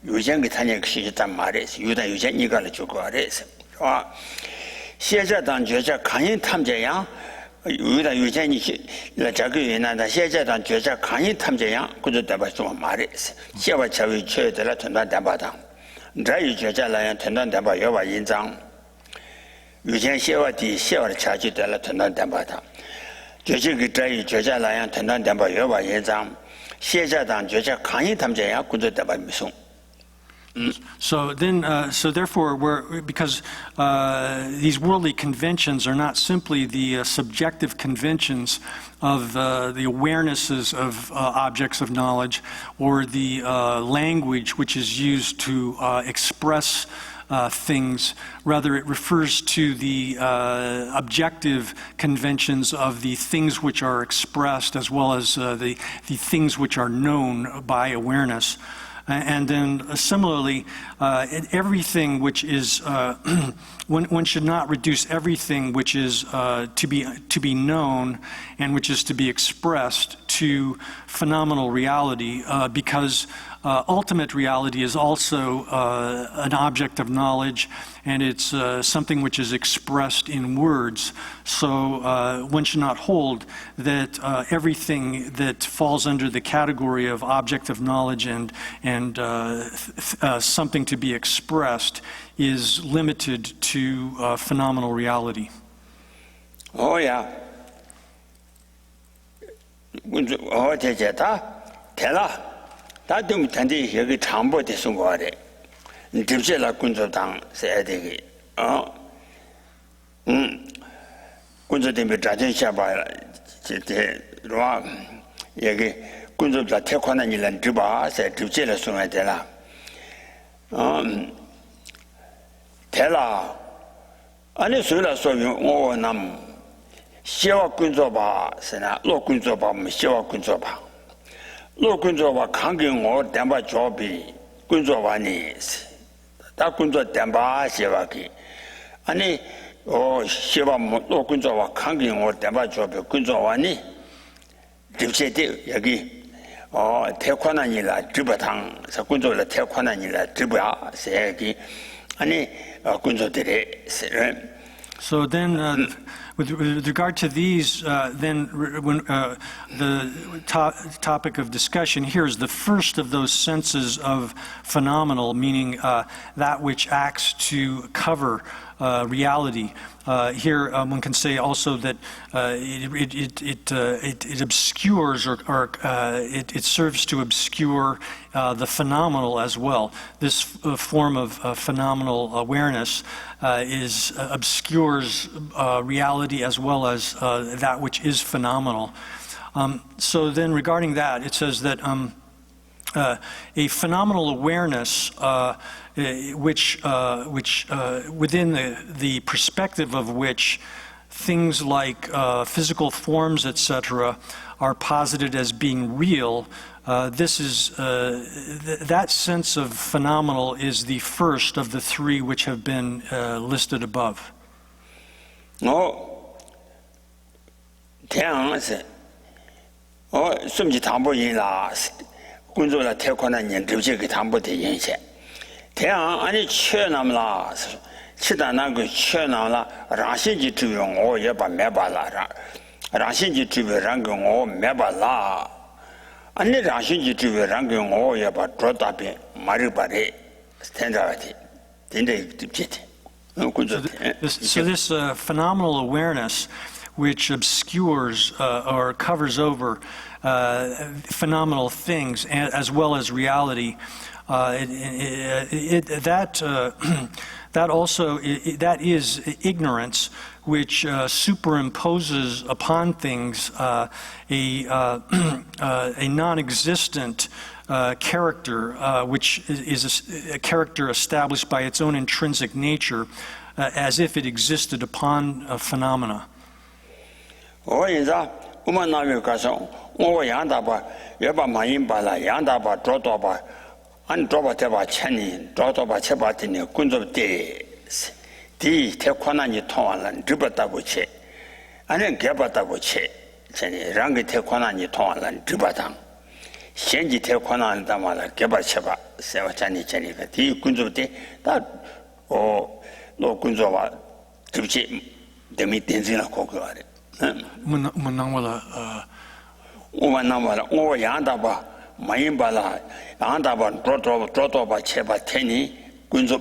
유전 그 타녀 그 시제 좀 말해 유다 유전 이거를 주고 알아서 세자당 죄자 강인 탐제야 유다 유전이 자기原来的 세자단 죄자 강인 탐제양 그저 대바 좀 말했어. 세와 자위 최대라 전단 대바당. 자유 죄자라야 전단 대바 여와 인장. 유전 세와디 세와를 차지되라 전단 대바당. 죄지 그 자유 죄자라야 전단 대바 여와 인장. 세자단 죄자 강인 탐제양 그저 대바 미송. So then, so therefore, because these worldly conventions are not simply the subjective conventions of the awarenesses of objects of knowledge or the language which is used to express things. Rather, it refers to the objective conventions of the things which are expressed as well as the things which are known by awareness. And then similarly, everything which is, one should not reduce everything which is to be known and which is to be expressed to phenomenal reality, because ultimate reality is also an object of knowledge, and it's something which is expressed in words. So one should not hold that everything that falls under the category of object of knowledge and something to be expressed is limited to phenomenal reality. Oh yeah. 군주 어제제다 대라 다듬 단지 여기 장보대 송거래 딥제라 군주당 세대기 군주 때문에 자전 샤바 제때 로아 여기 군주다 태권한 일은 드바 세 딥제라 송에 대라 대라 아니 소라 소용 오남 시와 군주바 세나 로 군주바 시와 군주바 로 군주바 강경 오 담바 조비 군주바니 다 군주 담바 시와기 아니 시와 로 군주바 강경 오 담바 조비 군주바니 딥세데 여기 태권한이라 드바당 군주라 태권한이라 드바 세기 아니 군주들의 So then, with regard to these, then when the topic of discussion here is the first of those senses of phenomenal, meaning that which acts to cover reality. Here, one can say also that it obscures or it serves to obscure the phenomenal as well. This form of phenomenal awareness obscures reality as well as that which is phenomenal. So then, regarding that, it says that a phenomenal awareness, which within the perspective of which things like physical forms, etc., are posited as being real. That sense of phenomenal is the first of the three which have been listed above. 군주라 태권한 류지의 담보대 인세 태양 아니 최남라 치다나 그 최남라 라신지 주용 오여바 매발라라 라신지 주변 오 매발라 아니 라신지 주변 오여바 dro다베 마르바레 스탠다르티 딘데 딥치티 군주 So this phenomenal awareness which obscures or covers over phenomenal things as well as reality. That is ignorance, which superimposes upon things a non-existent character, which is a character established by its own intrinsic nature, as if it existed upon phenomena. 우만나면 가서 오 양다바 여바 마인바라 양다바 dro다바 안 dro바 대바 천이 dro다바 쳐바티니 군접대 디 태권한이 통한란 드바다고 체 아니 개바다고 체 전에 랑게 태권한이 통한란 드바당 현지 태권한 담아라 개바 쳐바 세와찬이 전이가 디 군접대 다노 군접와 드치 데미 댄지나 고거래 우만나와라 오 양다바 마인바라 양다바 dro다바 쳐바 테니 군접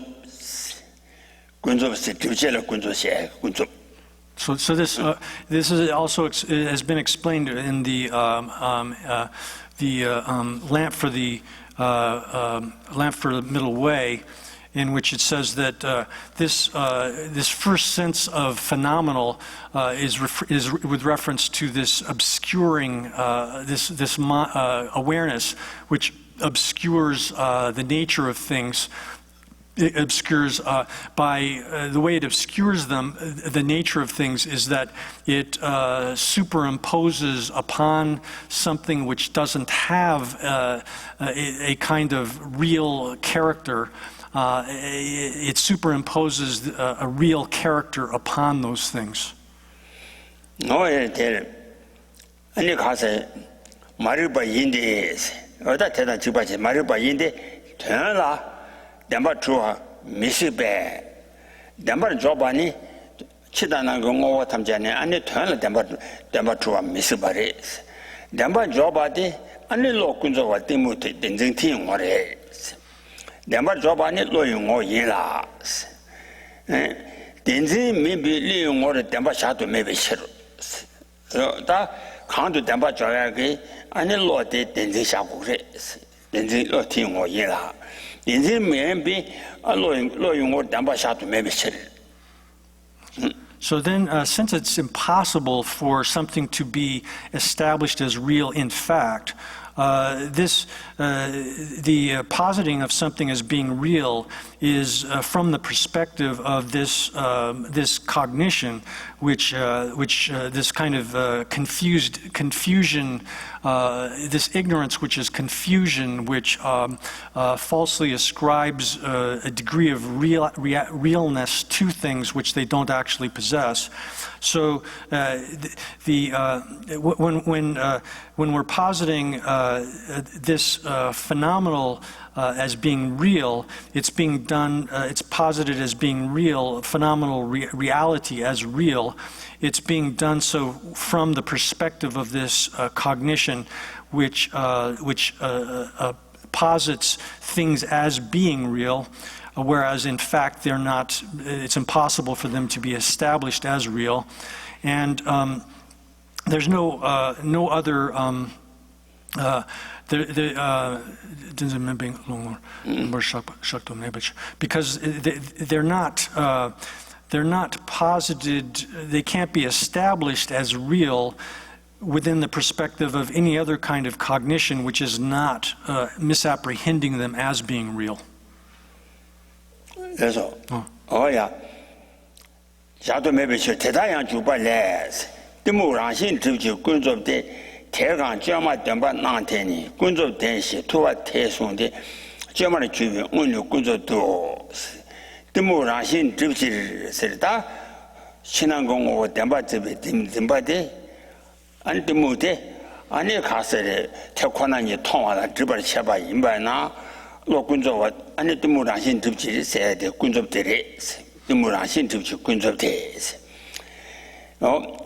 스티브젤 군접세 군접. So this is also has been explained in the lamp for the middle way, in which it says that this first sense of phenomenal is with reference to this obscuring this awareness, which obscures the nature of things. It obscures by the way it obscures them. The nature of things is that it superimposes upon something which doesn't have a kind of real character. It superimposes a real character upon those things. 아니 가서 마르바 인데 어다 대단 집바지 마르바 인데 되나 담바 주아 미스베 담바 줘바니 치다나 거 오와 탐자네 아니 되나 담바 주아 미스바레 담바 줘바디 아니 로군조와 때문에 된정팅 오래 담바 줘바니 로용오 예라 된지 미비 리용오를 담바 샤도 메베 싫어 다 강도 담바 줘야게 아니 로데 된지 샤고래 된지 로팅 오이라 된지 매비 로용 담바 샤도 매비실 So then, since it's impossible for something to be established as real in fact, the positing of something as being real is from the perspective of this cognition, which this kind of confusion, this ignorance, which is confusion, which falsely ascribes a degree of realness to things which they don't actually possess. So when we're positing this phenomenal as being real, it's being done. It's posited as being real, phenomenal reality as real. It's being done so from the perspective of this cognition, which posits things as being real, whereas in fact they're not. It's impossible for them to be established as real, and there's no other. Because they're not posited. They can't be established as real within the perspective of any other kind of cognition, which is not misapprehending them as being real. 그래서 어야 자도 매비셔 대다양 주발레스 드무랑신 드지 군접대 대강 점마 점바 나한테니 군접 대시 투와 대송데 점마의 주변 오늘 군접도 드무랑신 드지 세다 신앙공고 담바집에 dim바데 안 드무데 아니 가서래 태권한이 통화라 드벌 쳐봐 임바나 로군조와 아니 드무랑신 드지 세대 군접들이 드무랑신 드지 군접대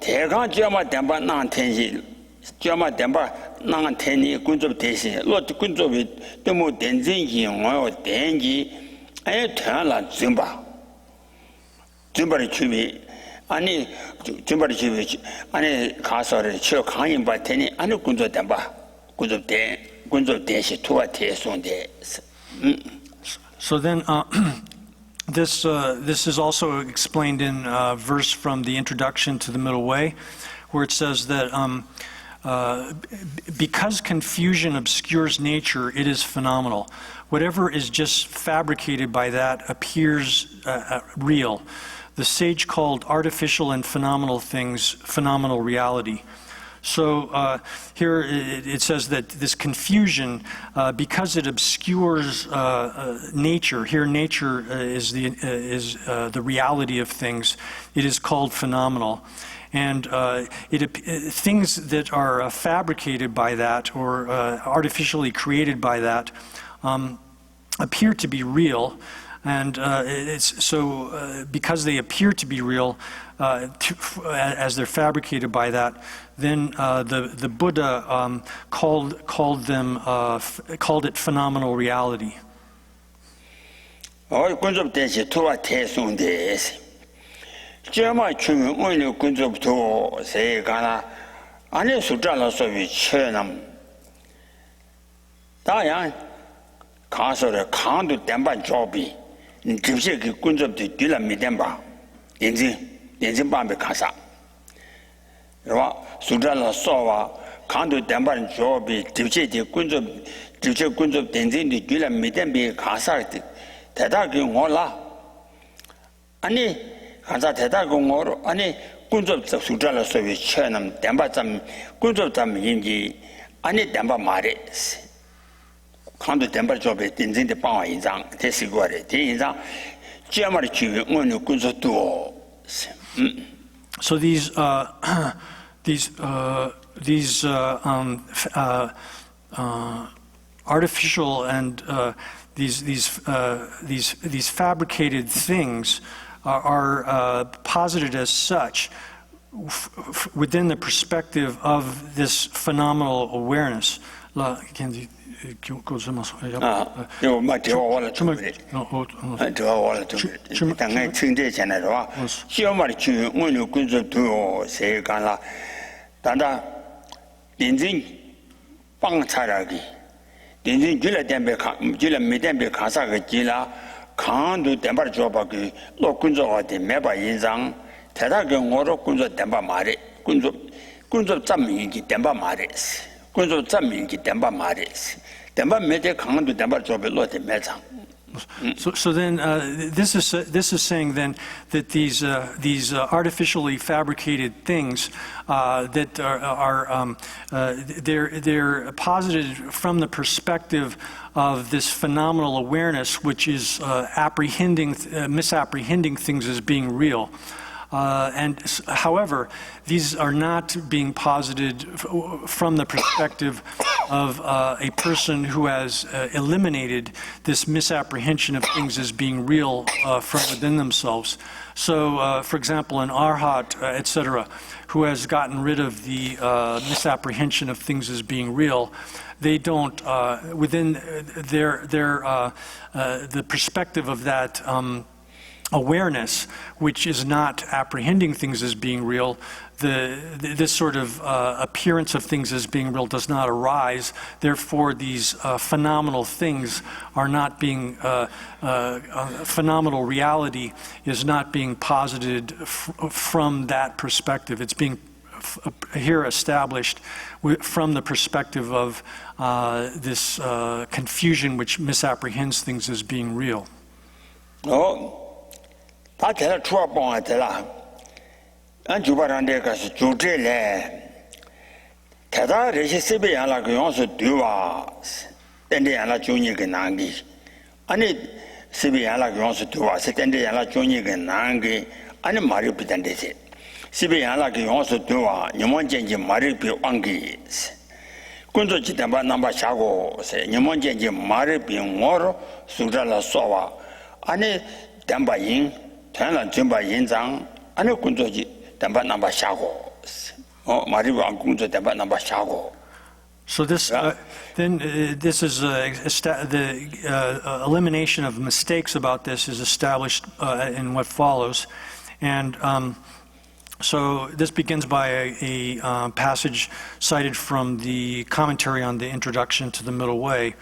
대강 점마 담바 나한테니 점마 담바 나한테니 군접 대신 로트 군접이 드무 된진이 어 된기 아니 태어나 줌바를 주비 아니 줌바를 주비 아니 가서를 쳐 강인 바테니 아니 군접 담바 군접 대시 투와 대송대. So then, this is also explained in a verse from the introduction to the Middle Way, where it says that because confusion obscures nature, it is phenomenal. Whatever is just fabricated by that appears real. The sage called artificial and phenomenal things phenomenal reality. So here it says that this confusion, because it obscures nature. Here, nature is the reality of things. It is called phenomenal, and things that are fabricated by that or artificially created by that appear to be real. And it's so because they appear to be real, as they're fabricated by that, then the Buddha called it phenomenal reality. 군접 대시 투와 대송대. 점마 주면 오늘 군접도 세가나 안에 수자라 소위 쳐남. 다양 가서를 강도 댐반 조비. 집세 그 군접도 뒤라 미댐바. 인진 밤에 가사. 그와 수자라 소와 강도 댐반 조비 집세 군접 된진이 뒤라 미댐비 가사 대다기 몰라. 아니 가자 대다고 뭐로 아니 군접 수자라 소위 쳐남 댐바점 군접점 인지 아니 댐바 말에 강도 댐바 조비 된진의 방화 인장 대시고래 대인장 점마의 주요 오늘 군접도. So these artificial and these fabricated things are posited as such within the perspective of this phenomenal awareness. 딘진 빵차라기 딘진 줄에 댐베 줄에 미댐베 가사가 지라 강도 댐바 줘봐기 로군조한테 매바 인상 대다게 오로 군조 댐바 말이 군조 잠민기 댐바 말이스 군조 잠민기 댐바 말이스 댐바 매대 강도 댐바 줘베 로테 매장. So then, this is saying then that these artificially fabricated things that are they're posited from the perspective of this phenomenal awareness, which is misapprehending things as being real. However, these are not being posited from the perspective of a person who has eliminated this misapprehension of things as being real from within themselves. So, for example, an arhat, etc., who has gotten rid of the misapprehension of things as being real, they don't, within the perspective of that awareness, which is not apprehending things as being real, this sort of appearance of things as being real does not arise. Therefore, these phenomenal things are not being, phenomenal reality is not being posited from that perspective. It's being here established from the perspective of this confusion which misapprehends things as being real. Oh. 다 제가 추워 봉한테라 안 주바란데 가서 주제래 대다 레시스비 하나 그 용서 뒤와 근데 하나 중이 그 난기 아니 시비 하나 그 용서 뒤와 근데 하나 중이 그 난기 아니 말이 비단데지 시비 하나 그 용서 뒤와 녀몬전지 말이 비 왕기 군도 지담바 남바 샤고 녀몬전지 말이 비 뭐로 수달라 쏘와 아니 담바인 태어난 전바 인장 안에 군조지 담바 남바 샤고 마리왕 군조 담바 남바 샤고. So this then this is the elimination of mistakes about this is established in what follows, and so this begins by a passage cited from the commentary on the Introduction to the Middle Way.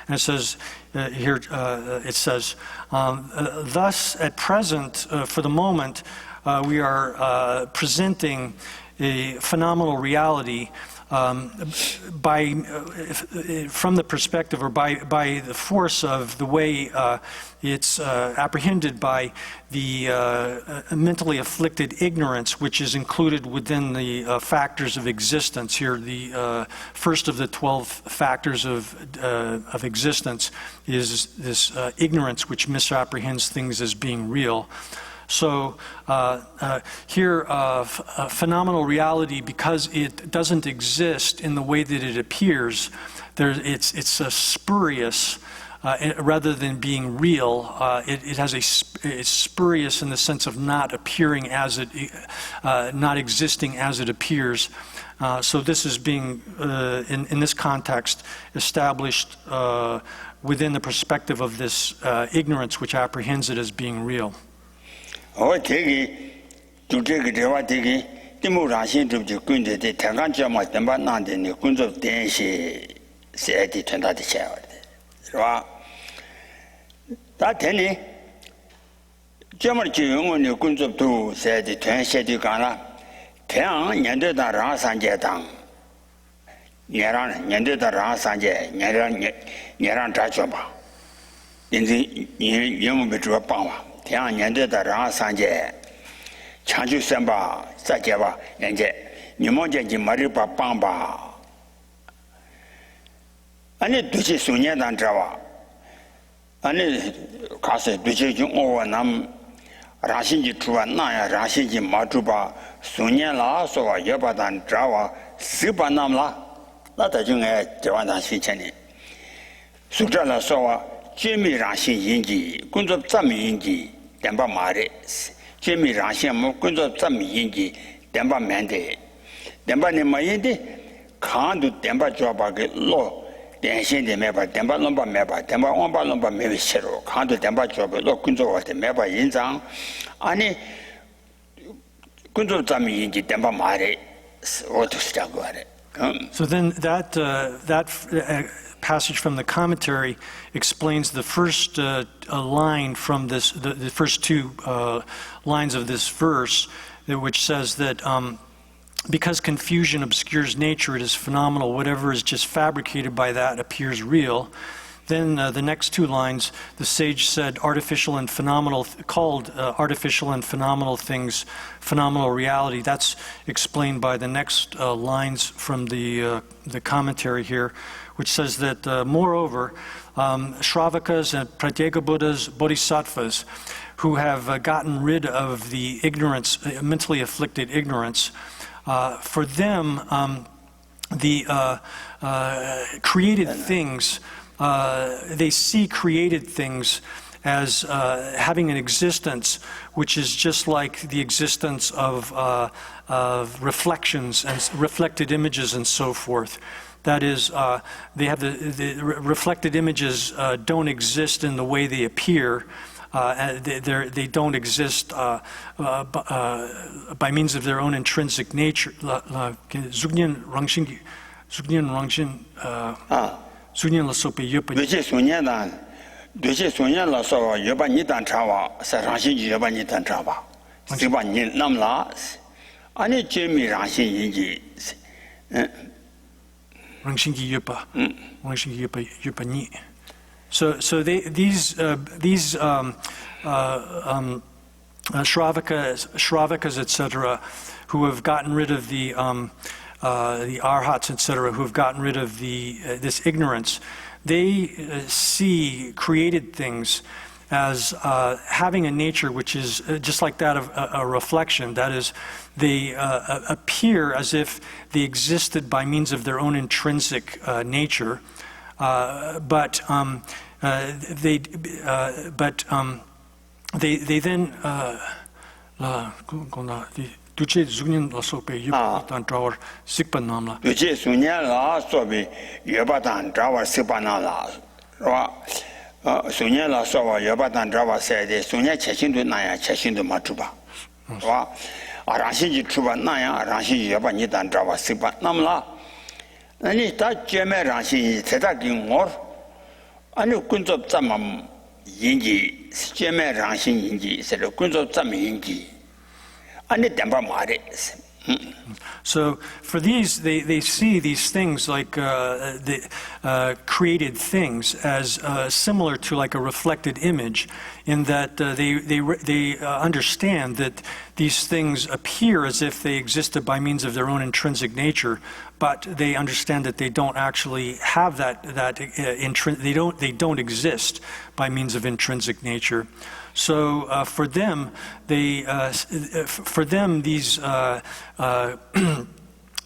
And it says, it says, thus at present, for the moment, we are presenting a phenomenal reality from the perspective or by the force of the way it's apprehended by the mentally afflicted ignorance, which is included within the factors of existence. Here, the first of the 12 factors of existence is this ignorance, which misapprehends things as being real. So here, phenomenal reality, because it doesn't exist in the way that it appears, it's spurious rather than being real. It's spurious in the sense of not appearing as it, not existing as it appears. So this is being, in this context, established within the perspective of this ignorance, which apprehends it as being real. 되게 주제가 대화 되게 디모라신 좀 군데 대간점마 담바 난데 군조 대시 세디 전다데 셔. 그러와 다 되니 점을 지용은 군조도 세디 전세디 가나 태양 년대다 라산제당 년대다 라산제 년랑 자줘봐 인지 영문 배주가 빵와 태양 년대다 라산제 창주 선바 자제바 연제 니모제지 머리바 빵바 아니 두지 수년단 자와 아니 가서 두지 중 오원남 라신지 주와 나야 라신지 마주바 수년라 소와 여바단 자와 스바남라 나다 중에 저완단 시천이 숙자라 소와 제미 라신 인지 군조 잠미 인지 담바 마레스 제미 라신 뭐 군조 잠미 인지 담바 맨데 담바네 마인데 칸도 담바 줘바게 로 대신데 매바 담바 넘바 매바 담바 원바 넘바 매비시로 칸도 담바 줘바 로 군조 와테 매바 인장 아니 군조 잠미 인지 담바 마레스 어떻게 시작하래 So then that passage from the commentary explains the first line from this, the first two lines of this verse, which says that because confusion obscures nature, it is phenomenal. Whatever is just fabricated by that appears real. Then the next two lines, the sage said, artificial and phenomenal, called artificial and phenomenal things, phenomenal reality. That's explained by the next lines from the commentary here, which says that, moreover, Shravakas and Pratyeka Buddhas, Bodhisattvas, who have gotten rid of the ignorance, mentally afflicted ignorance, for them, the created things, they see created things as having an existence which is just like the existence of reflections and reflected images and so forth. That is, they have the reflected images don't exist in the way they appear. They don't exist by means of their own intrinsic nature. Zugnian Rangshin, Zugnian Lasope Yupa. Doje Sunyan la so yoba ni dan chawa, sa rangshin yoba ni dan chawa. Siba ni namla, ani jemi rangshin yinji. Rangshingi Yupa. Rangshingi Yupa ni. So these Shravakas, etc., who have gotten rid of the arhats, etc., who have gotten rid of this ignorance, they see created things as having a nature which is just like that of a reflection. That is, they appear as if they existed by means of their own intrinsic nature, but they then Duce Zugnian la sope yupan drawer sikpa namla. Doje Sunyan la sobe yoba dan drawer sikpa namla. Sunyan la sowa yoba dan drawer said, Sunyan cheshindu naya cheshindu matuba. Rangshin ji chuba naya, rangshin yoba ni dan drawer sikpa namla. Ani ta jeme rangshin teta gingor. Ani kunzop zamam yinji, jeme rangshin yinji, sere kunzop zam yinji. So for these, they see these things like the created things as similar to like a reflected image, in that they understand that these things appear as if they existed by means of their own intrinsic nature, but they understand that they don't actually have they don't exist by means of intrinsic nature. So for them, these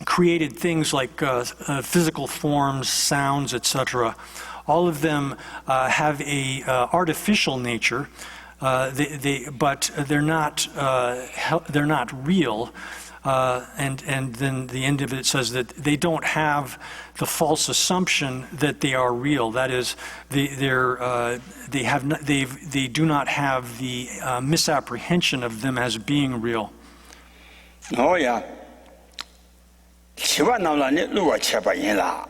created things like physical forms, sounds, etc., all of them have a artificial nature, but they're not real. And then the end of it says that they don't have the false assumption that they are real. That is, they do not have the misapprehension of them as being real. Oh yeah. Chiwa namla ni luwa cheba yinla.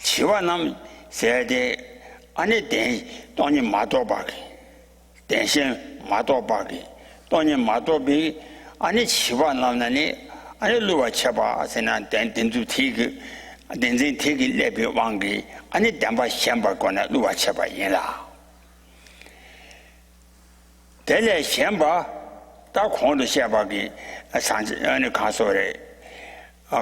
Chiwa nam sayade ane den toni mato bagi, denshin mato bagi, toni mato bi. Ani chiwa namna ni ani luwa cheba sena denzu tiki denzin tiki lebi wangi ani damba shenpa kona luwa cheba yinla. Tele shenpa ta kondo shenpa ki sanji ani kanso re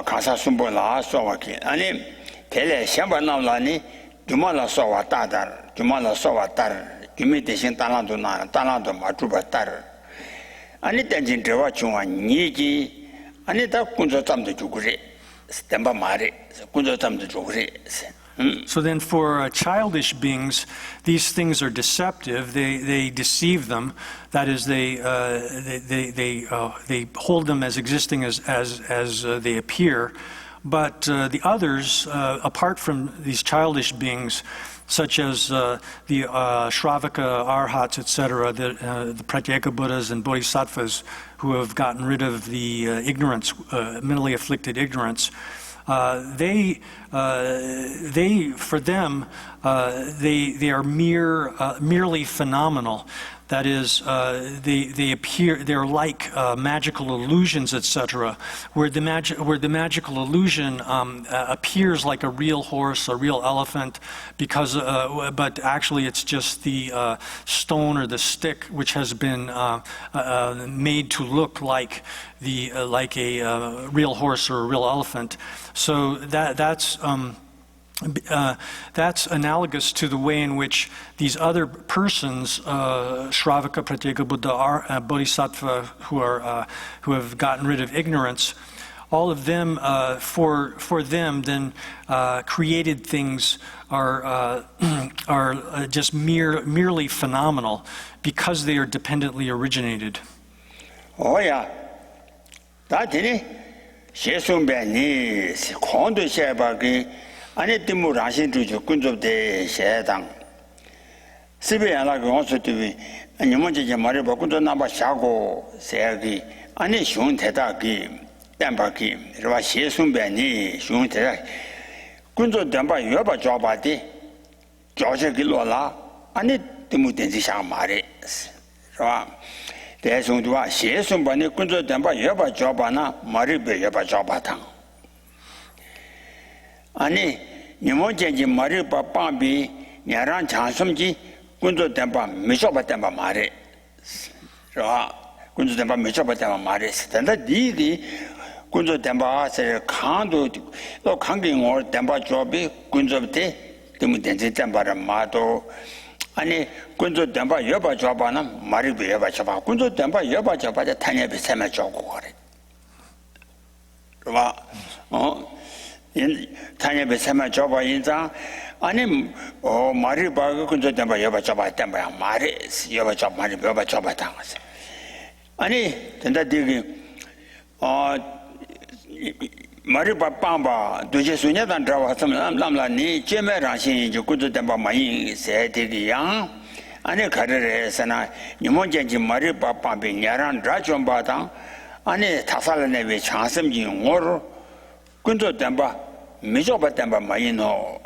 kansa sumbo la sowa ki ani tele shenpa namla ni juma la sowa tadar juma la sowa tar jumi deshin talando na talando matuba tar. Ani tenjin trewa chungwa niji ani ta kunzo tamde jugure stemba mare kunzo tamde jugure. So then for childish beings, these things are deceptive. They deceive them. That is, they hold them as existing as they appear. But the others, apart from these childish beings, such as the Shravaka, Arhats, etc., the Pratyeka Buddhas and Bodhisattvas who have gotten rid of the ignorance, mentally afflicted ignorance, they for them, they are merely phenomenal. That is, they're like magical illusions, etc., where the magical illusion appears like a real horse, a real elephant, but actually it's just the stone or the stick which has been made to look like a real horse or a real elephant. So that's analogous to the way in which these other persons, Shravaka, Pratyeka Buddha, Bodhisattva, who have gotten rid of ignorance, all of them, for them, then created things are just merely phenomenal because they are dependently originated. Oh yeah, that did it. Shesumbenis, Kondo Shebagi. 아니 팀무 라신 주주 군접대 세당 시베야라고 어서도 아니 먼저 말해 봐 군접 나봐 샤고 세기 아니 흉태다기 đảm bảo là 시순배니 흉태다 군접 담바 여바 줘봐디 저저기로라 아니 팀무 된지 샤 말해 봐 대송도와 시순배니 군접 담바 여바 줘봐나 말이 배 여바 줘봐당 아니 니모제지 말을 빠빠비 냐랑 장섬지 군도 템바 미셔바 템바 말에 저 군도 템바 미셔바 템바 말에 스탠다 디디 군도 템바세 칸도 또 칸빙어 템바 조비 군조때 때문에 된지 템바라 마도 아니 군도 템바 여바 조바나 말이 여바 조바 군도 템바 여바 조바자 타냐비 세마 조고 그래 타냐베 세마 줘봐 인자 아니 말이 바가 근저 담바 여바 줘봐 담바 말이 여바 줘봐 말이 여바 줘봐 당하세 아니 된다 되게 말이 바빠봐 도제 수냐단 들어와서면 남라니 제메라신 이제 근저 담바 많이 세되기야 아니 가르래서나 니몬jen지 말이 바빠비 냐란 라좀 바당 아니 타살네 왜 장섬지 오로 근저 담바 미조바 담바 마이노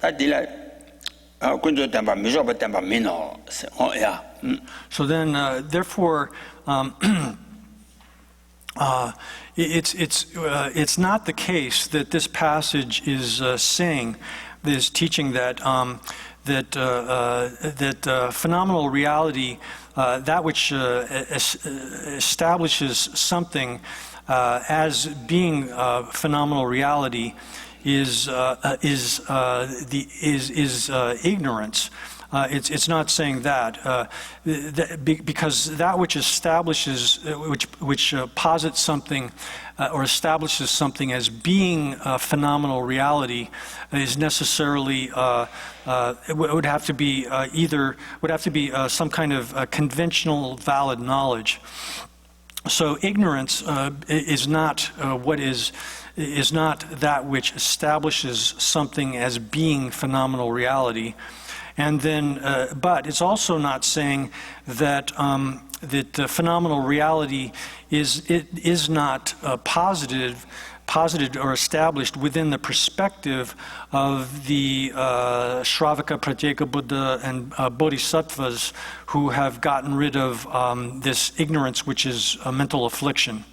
아딜라 근저 담바 미조바 담바 미노 야 So then therefore it's not the case that this passage is saying, is teaching that phenomenal reality, that which establishes something as being phenomenal reality, is ignorance. It's not saying that, because that which establishes, which posits something or establishes something as being phenomenal reality, is necessarily it would have to be some kind of conventional valid knowledge. So ignorance is not not that which establishes something as being phenomenal reality. And then, but it's also not saying that that phenomenal reality is not posited or established within the perspective of the Shravaka, Pratyeka Buddha, and Bodhisattvas who have gotten rid of this ignorance, which is a mental affliction.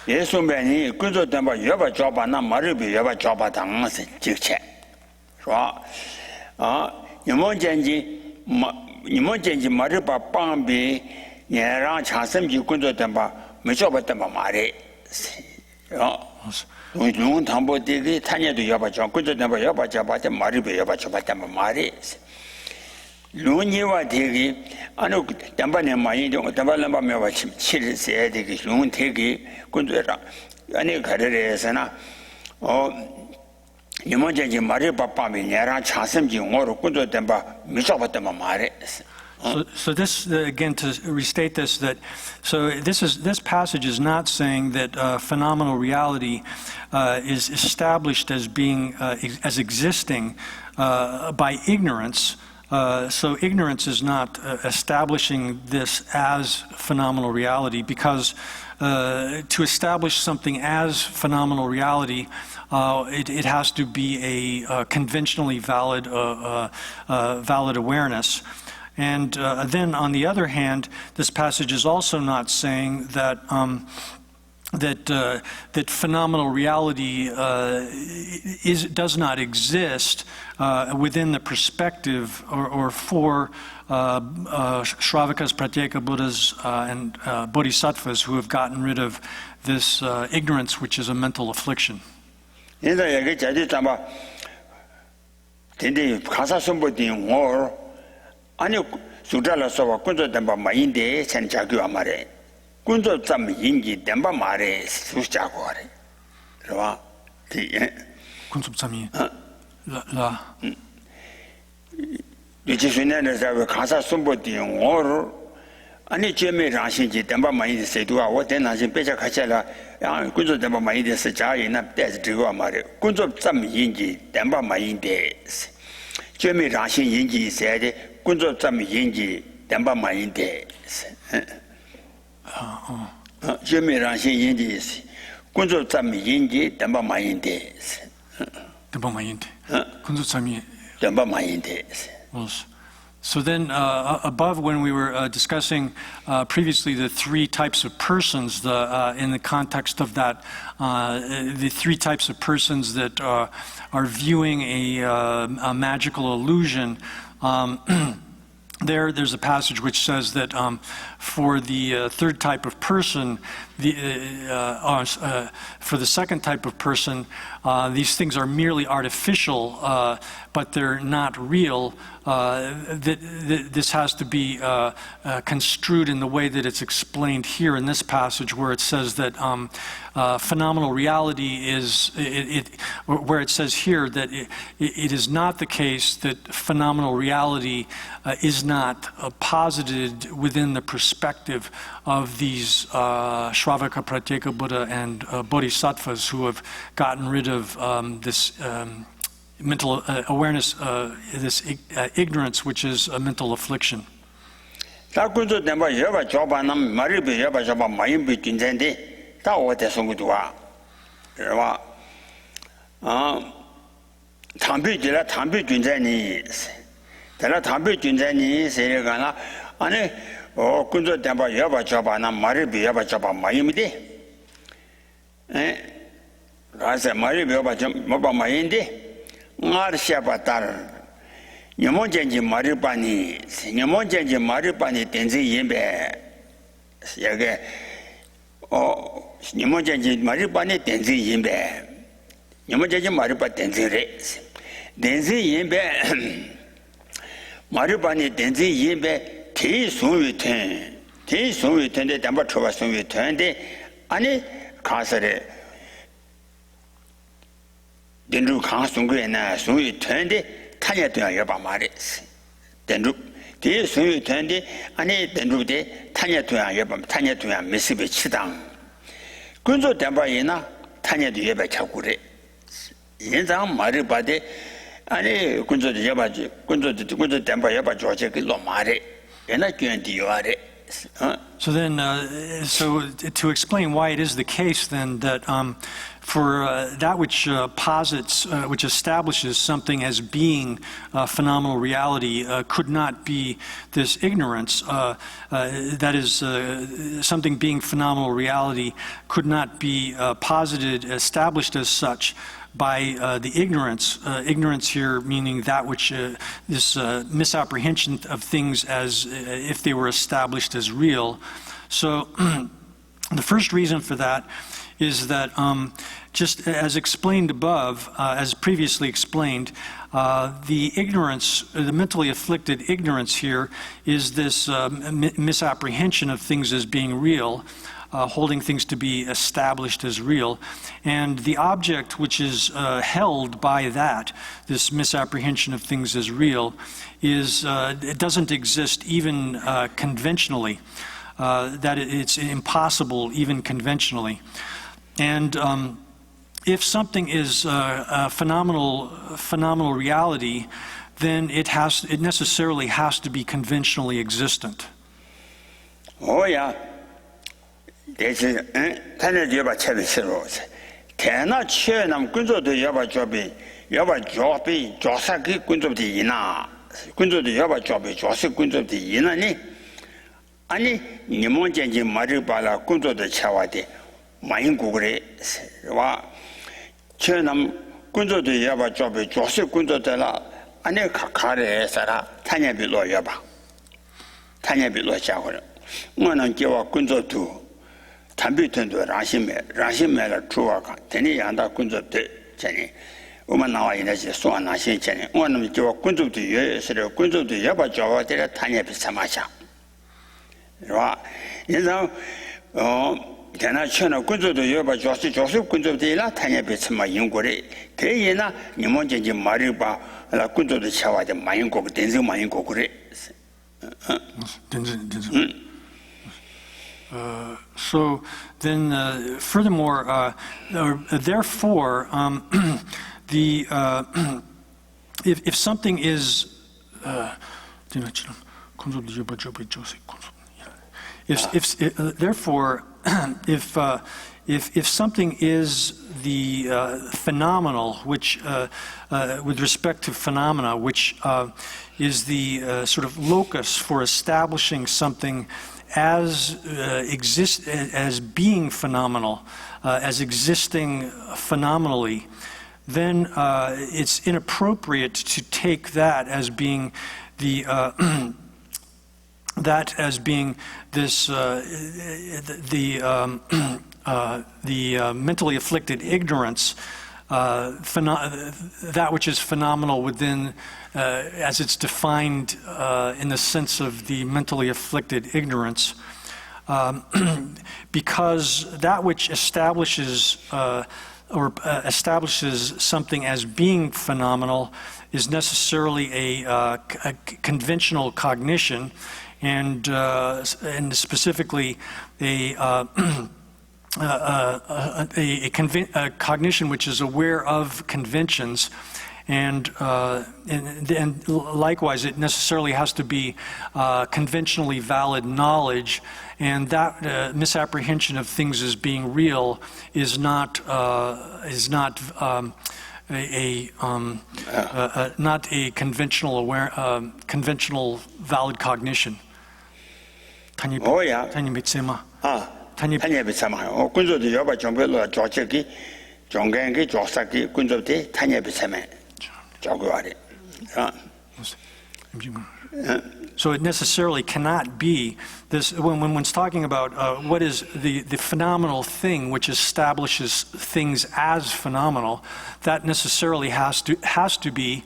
예수님이 그저 담바 여바 줘봐나 말을 여바 줘봐 당서 직체. 이모전지 말을 빠빵비 얘랑 차섬지 그저 담바 미줘봐 담바 말이. 우리 담보되게 타냐도 여바 줘. 그저 담바 여바 줘봐 말을 여바 줘봐 담바 말이. 루니와 되기 아니 담바네 많이 좀 담발람바 메와 칠세 되기 룬 되기 군도라 아니 가르래서나 이모제지 말이 바빠미 내랑 차섬지 오로 군도 담바 미쳐봤다만 말해. So this, again, to restate this, this passage is not saying that phenomenal reality is established as being, as existing by ignorance. So ignorance is not establishing this as phenomenal reality, because to establish something as phenomenal reality, it has to be a conventionally valid awareness. And then, on the other hand, this passage is also not saying that that phenomenal reality does not exist within the perspective or for Shravakas, Pratyeka Buddhas, and Bodhisattvas who have gotten rid of this ignorance, which is a mental affliction. 아니 수달라서와 군조 담바 마인데 천자교 아마레 군조 짬 인기 담바 마레 수자고 하래 그러와 디 군조 짬이 라 이제선에는 자고 가사 선보디 오르 아니 제메 라신지 담바 마인데 세도와 어때나신 빼자 가ച്ചാ라 군조 담바 마인데 세자이나 때스 들고 아마레 군조 짬 인기 담바 마인데 제메 라신 인기 세데 군조 짬 인지 담바 마인데 제메라신 인지 군조 짬 인지 담바 마인데 담바 마인데 군조 짬이 담바 마인데. So then above, when we were discussing previously the three types of persons, in the context of that, the three types of persons that are viewing a magical illusion, there's a passage which says that for the third type of person, for the second type of person, these things are merely artificial, but they're not real. This has to be construed in the way that it's explained here in this passage, where it says that phenomenal reality is, where it says here that it is not the case that phenomenal reality is not posited within the perspective of these Shravaka, Pratyeka Buddha, and Bodhisattvas who have gotten rid of this mental awareness, this ignorance, which is a mental affliction. Ngarshabatar Nyamonjanji Maripani Tenzi Yimbe Yage Nyamonjanji Maripani Tenzi Yimbe Nyamonjanji Maripa Tenzi Rex Tenzi Yimbe Maripani Tenzi Yimbe Ti Sun Ten de Damba Trova Sun Ten de Ani Kasare Dendru Kang Sungui na Sungui Tende, Tanya Tuan Yaba Maris. Dendru, De Sungui Tende, Ane Dendru de Tanya Tuan Yaba, Tanya Tuan Messibe Chidang. Kunzo Damba Yena, Tanya de Yaba Chakure. Yenzang Maribade, Ane Kunzo de Yaba, Kunzo Damba Yaba Georgia Lomare, Yena Guan Diore. So then, so to explain why it is the case then that for that which posits, which establishes something as being phenomenal reality could not be this ignorance, that is, something being phenomenal reality could not be posited, established as such by the ignorance. Ignorance here meaning that which, this misapprehension of things as if they were established as real. So the first reason for that is that just as explained above, as previously explained, the ignorance, the mentally afflicted ignorance here is this misapprehension of things as being real. holding things to be established as real. And the object which is held by that, this misapprehension of things as real, it doesn't exist even conventionally, that it's impossible even conventionally. And if something is a phenomenal reality, then it necessarily has to be conventionally existent. Oh yeah, this is Tana Yoba Chevis. Tana Chenam Kunzo de Yoba Jobi, Josaki Kunzo de Ina, Kunzo de Yoba Jobi, Josaki Kunzo de Inani. Ani Nimonjanji Maribala Kunzo de Chawadi, Main Gugre, Chenam Kunzo de Yoba Jobi, Josaki Kunzo de la Ane Kakare Sara, Tanya Bilo Yoba, Tanya Bilo Chawara. One give a Kunzo to Tambuton to Rashimela Truaka, Tenny Yanda Kunzo de Jenny. Woman now in a so and I say Jenny. One of give a Kunzo to you, said a Kunzo to Yaba Java, did a Tanya Pisamasha. You know, can I turn a Kunzo to Yoba Joseph Kunzo de la Tanya Pisama Yungore, Tayena, Nimonjan Mariba, La Kunzo de Chava, the Mayungo, Denzel Mayungo. So then, furthermore, therefore, if something is therefore, if something is the phenomenal, which with respect to phenomena, which is the sort of locus for establishing something as being phenomenal, as existing phenomenally, then it's inappropriate to take that as being the this the mentally afflicted ignorance, that which is phenomenal within, as it's defined in the sense of the mentally afflicted ignorance, because that which establishes establishes something as being phenomenal is necessarily a conventional cognition, and specifically a cognition which is aware of conventions, and likewise it necessarily has to be conventionally valid knowledge, and that misapprehension of things as being real is not not a conventional valid cognition. Oh yeah. Tanya Tanya Bisama, Kunzo de Yoba Jombelo, Georgeki, Jongangi, Josaki, Kunzo de Tanya Bisame, Joguari. So it necessarily cannot be this, when one's talking about what is the phenomenal thing which establishes things as phenomenal, that necessarily has to be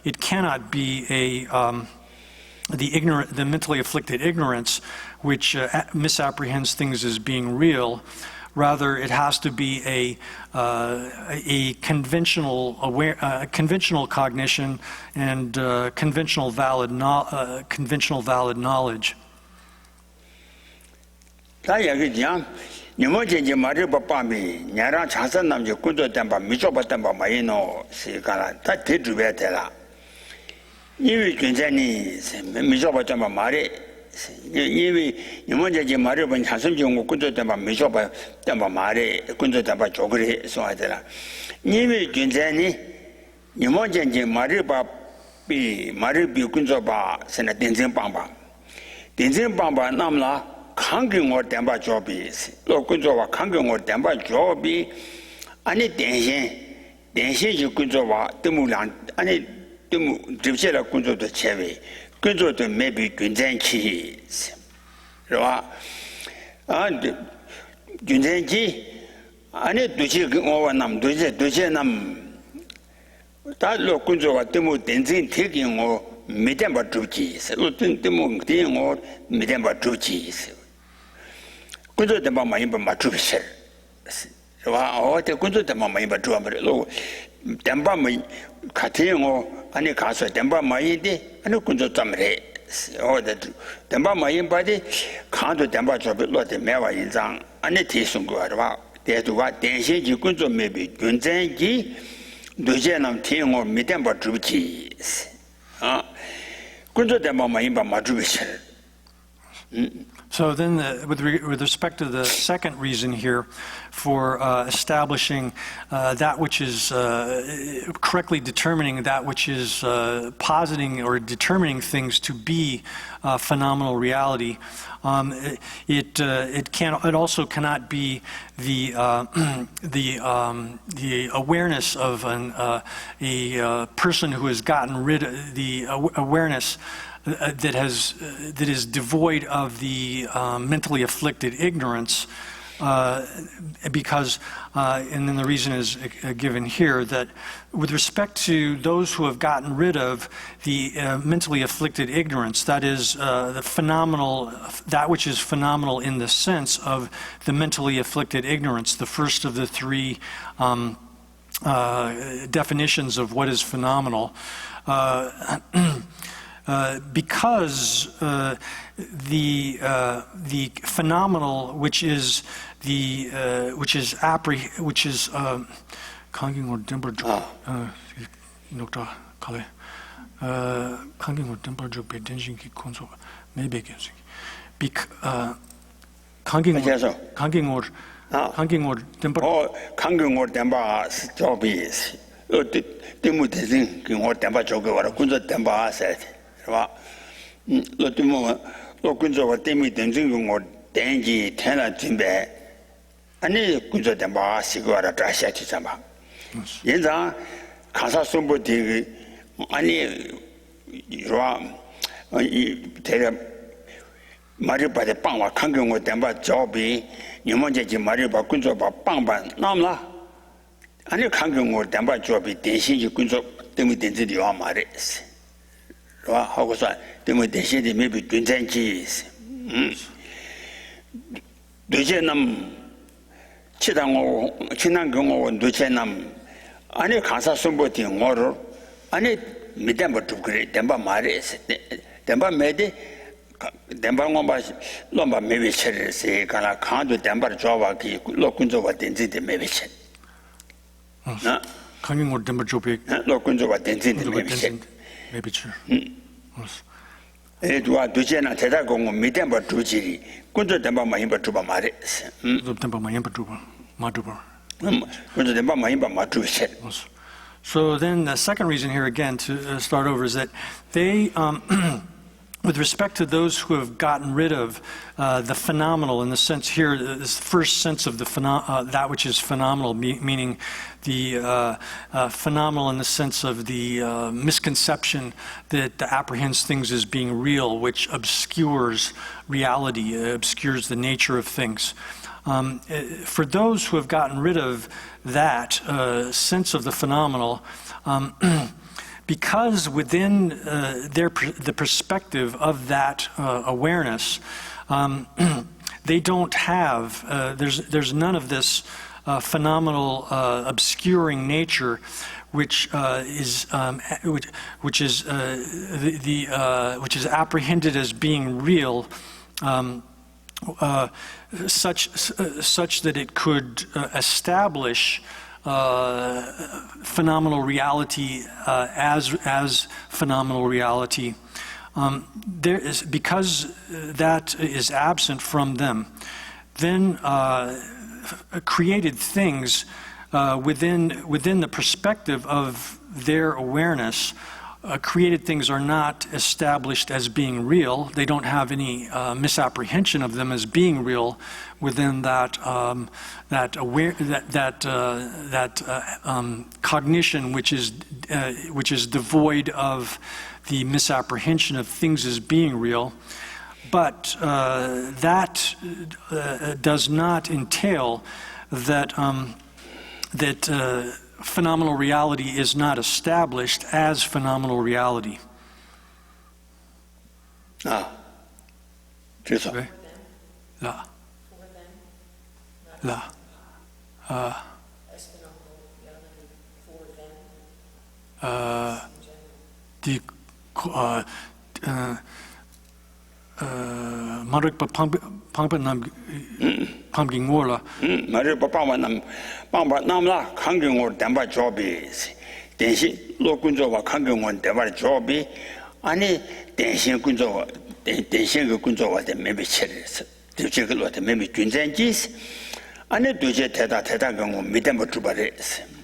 it cannot be the mentally afflicted ignorance which misapprehends things as being real. Rather, it has to be a conventional conventional cognition and conventional valid knowledge. Iwi Nimonja Mariban Hasam Kunzo Tamba Mishopa Tamba Mare, Kunzo Tamba Chogri, so I tell her. Niwi Gunzani Nimonja Mariba Bi Maribi Kunzoba, Sena Denzin Bamba. Denzin Bamba Namla, Kanking or Tamba Jobis, Lo Kunzowa, Kanking or Tamba Jobi, Ani Denshin Kunzowa, Timulan, Ani Dimsela Kunzo the Chevy. Kunzo to maybe Gunzenki, and Gunzenki, I need to check over Nam, Dujenam. That look Kunzo, Timu Denzin taking or 미덴바 주지 어떤 대모 미덴바 주지 군조 대마 많이 봐 맞추셔 와 어때 군조 대마 많이 봐 주어버려 덴바 많이 같은 거 아니 가서 덴바 많이 돼 아니 군조 담래 어디 덴바 많이 봐지 강도 덴바 줘버려 매와 인상 아니 대승 거 알아 대두가 대신지 군조 매비 군전기 누제남 태용어 미덴바 주지 군조 대마 많이 봐 맞추셔 So then, with respect to the second reason here for establishing that which is correctly determining that which is positing or determining things to be phenomenal reality, it also cannot be the awareness of a person who has gotten rid of the awareness that is devoid of the mentally afflicted ignorance, because and then the reason is given here that with respect to those who have gotten rid of the mentally afflicted ignorance, that is the phenomenal, that which is phenomenal in the sense of the mentally afflicted ignorance, the first of the three definitions of what is phenomenal. Because the phenomenal, which is 로티모 로군조가 때문에 된증은 뭐 된지 태나 준비 아니 군조 담바 시고라 다시하지잖아 인자 가사 선보디 아니 이와 이 대려 마리바데 빵와 강경고 담바 조비 니먼제지 마리바 군조바 빵반 남라 아니 강경고 담바 조비 대신지 군조 때문에 된지리 와 말했어 하고서 때문에 대신에 매비 준전지 누제남 치당고 친한경고 누제남 아니 가사 선보티 ngo를 아니 미담버 좀 그래 담바 말했어 담바 매디 담바 ngomba 롬바 매비 쳐르세 가나 칸도 담바 줘와기 로군조와 된지데 매비 쳐 나 강경고 담바 줘비 로군조와 된지데 매비 쳐 매비 쳐 에도와 두제나 대다공고 미담바 주지 군조 담바 많이 봐 줘봐 말해 담바 많이 봐 줘봐 마줘봐 군조 담바 많이 봐 맞주세. So then the second reason here again to start over is that they with respect to those who have gotten rid of the phenomenal, in the sense here, this first sense of the that which is phenomenal, meaning the phenomenal in the sense of the misconception that apprehends things as being real, which obscures reality, obscures the nature of things. For those who have gotten rid of that sense of the phenomenal, because within the perspective of that awareness, they don't have, there's none of this phenomenal obscuring nature, which is apprehended as being real, such that it could establish phenomenal reality as phenomenal reality. There is, because that is absent from them, then created things within the perspective of their awareness. Created things are not established as being real. They don't have any misapprehension of them as being real within that cognition, which is devoid of the misapprehension of things as being real. But that does not entail that phenomenal reality is not established as phenomenal reality. 아, 그래서 왜? 라. 라. 디 마르크 방법남 방빙월라 말을 빠빠만 남라 강경을 담바 조비 대신 로군조와 강경원 담바 조비 아니 대신 군조와 대신 그 군조와 매매 체르스 저걸로 매매 군전지스 아니 도제 대다 경우 믿음을 주바레스.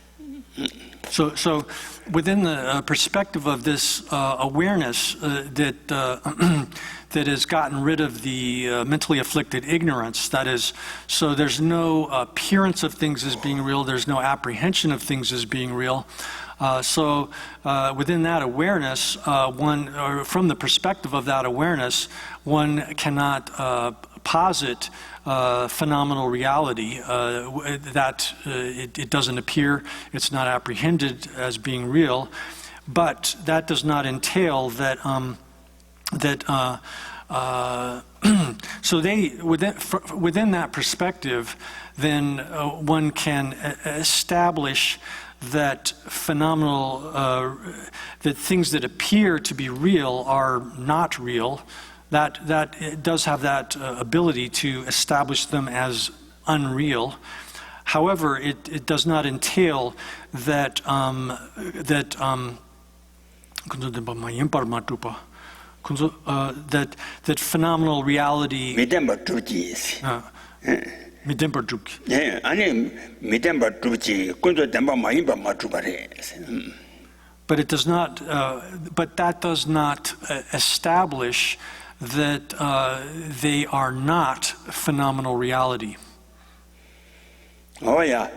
So within the perspective of this awareness that has gotten rid of the mentally afflicted ignorance, that is, so there's no appearance of things as being real, there's no apprehension of things as being real. So within that awareness, or from the perspective of that awareness, one cannot posit phenomenal reality, that it doesn't appear, it's not apprehended as being real, but that does not entail that so within that perspective, then one can establish that that things that appear to be real are not real. That it does have that ability to establish them as unreal. However, it does not entail that that phenomenal reality. But it does not. But that does not establish that they are not phenomenal reality. Oh yeah,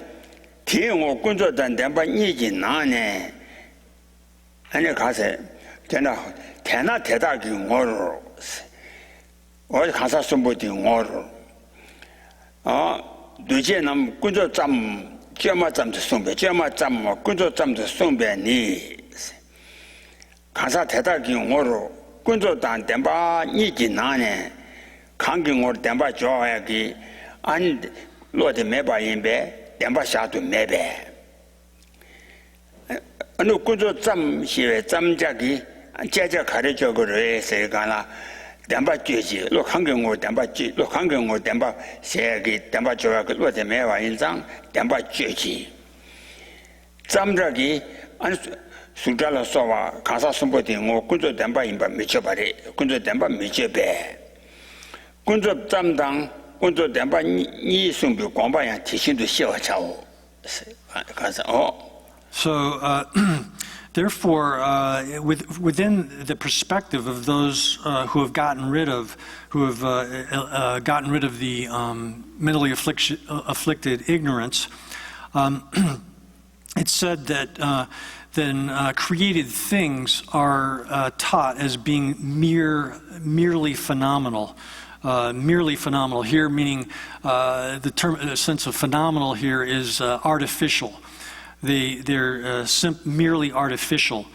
티오 군조단 담바 니지 나네. 아니 가세. 제가 대나 대다기 뭐로. 어디 가서 숨보디 뭐로. 두제 남 군조 짬 제마 짬도 숨배. 제마 짬 군조 짬도 숨배니. 가서 대다기 뭐로. 군조단 담바 니지 나네. 강경을 담바 좋아야기 안 로데 매바인배 담바 샤도 매배 어느 군조 짬 시에 짬자기 제자 가르쳐 거를 세가나 담바 쥐지 로 강경을 담바 쥐 로 강경을 담바 세기 담바 좋아야기 로데 매바인장 담바 쥐지 짬자기 안 수달라 소와 가사 숨보디 뭐 군조 담바 임바 미쳐바리 군조 담바 미쳐배 군조 짬당 군조 담바 니 숨비 광바야 티신도 시어차오 가서 So therefore within the perspective of those who have gotten rid of the mentally afflicted ignorance, it's said that then created things are taught as being merely phenomenal. Merely phenomenal here, meaning the sense of phenomenal here is artificial. They're merely artificial.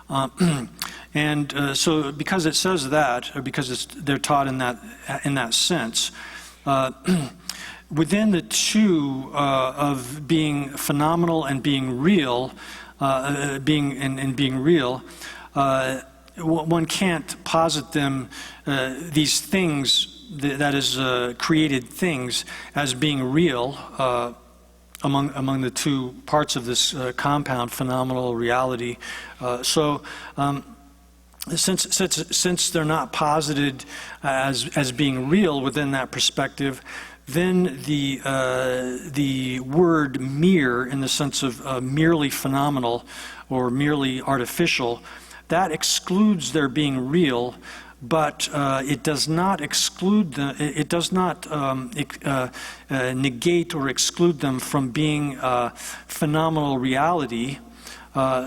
And so because it says that, or because they're taught in that sense, within the two of being phenomenal and being real, being real, one can't posit them, these things, that is created things, as being real among the two parts of this compound, phenomenal reality. So since they're not posited as being real within that perspective, then the word mere, in the sense of merely phenomenal or merely artificial, that excludes their being real, but it does not exclude them. It does not negate or exclude them from being phenomenal reality.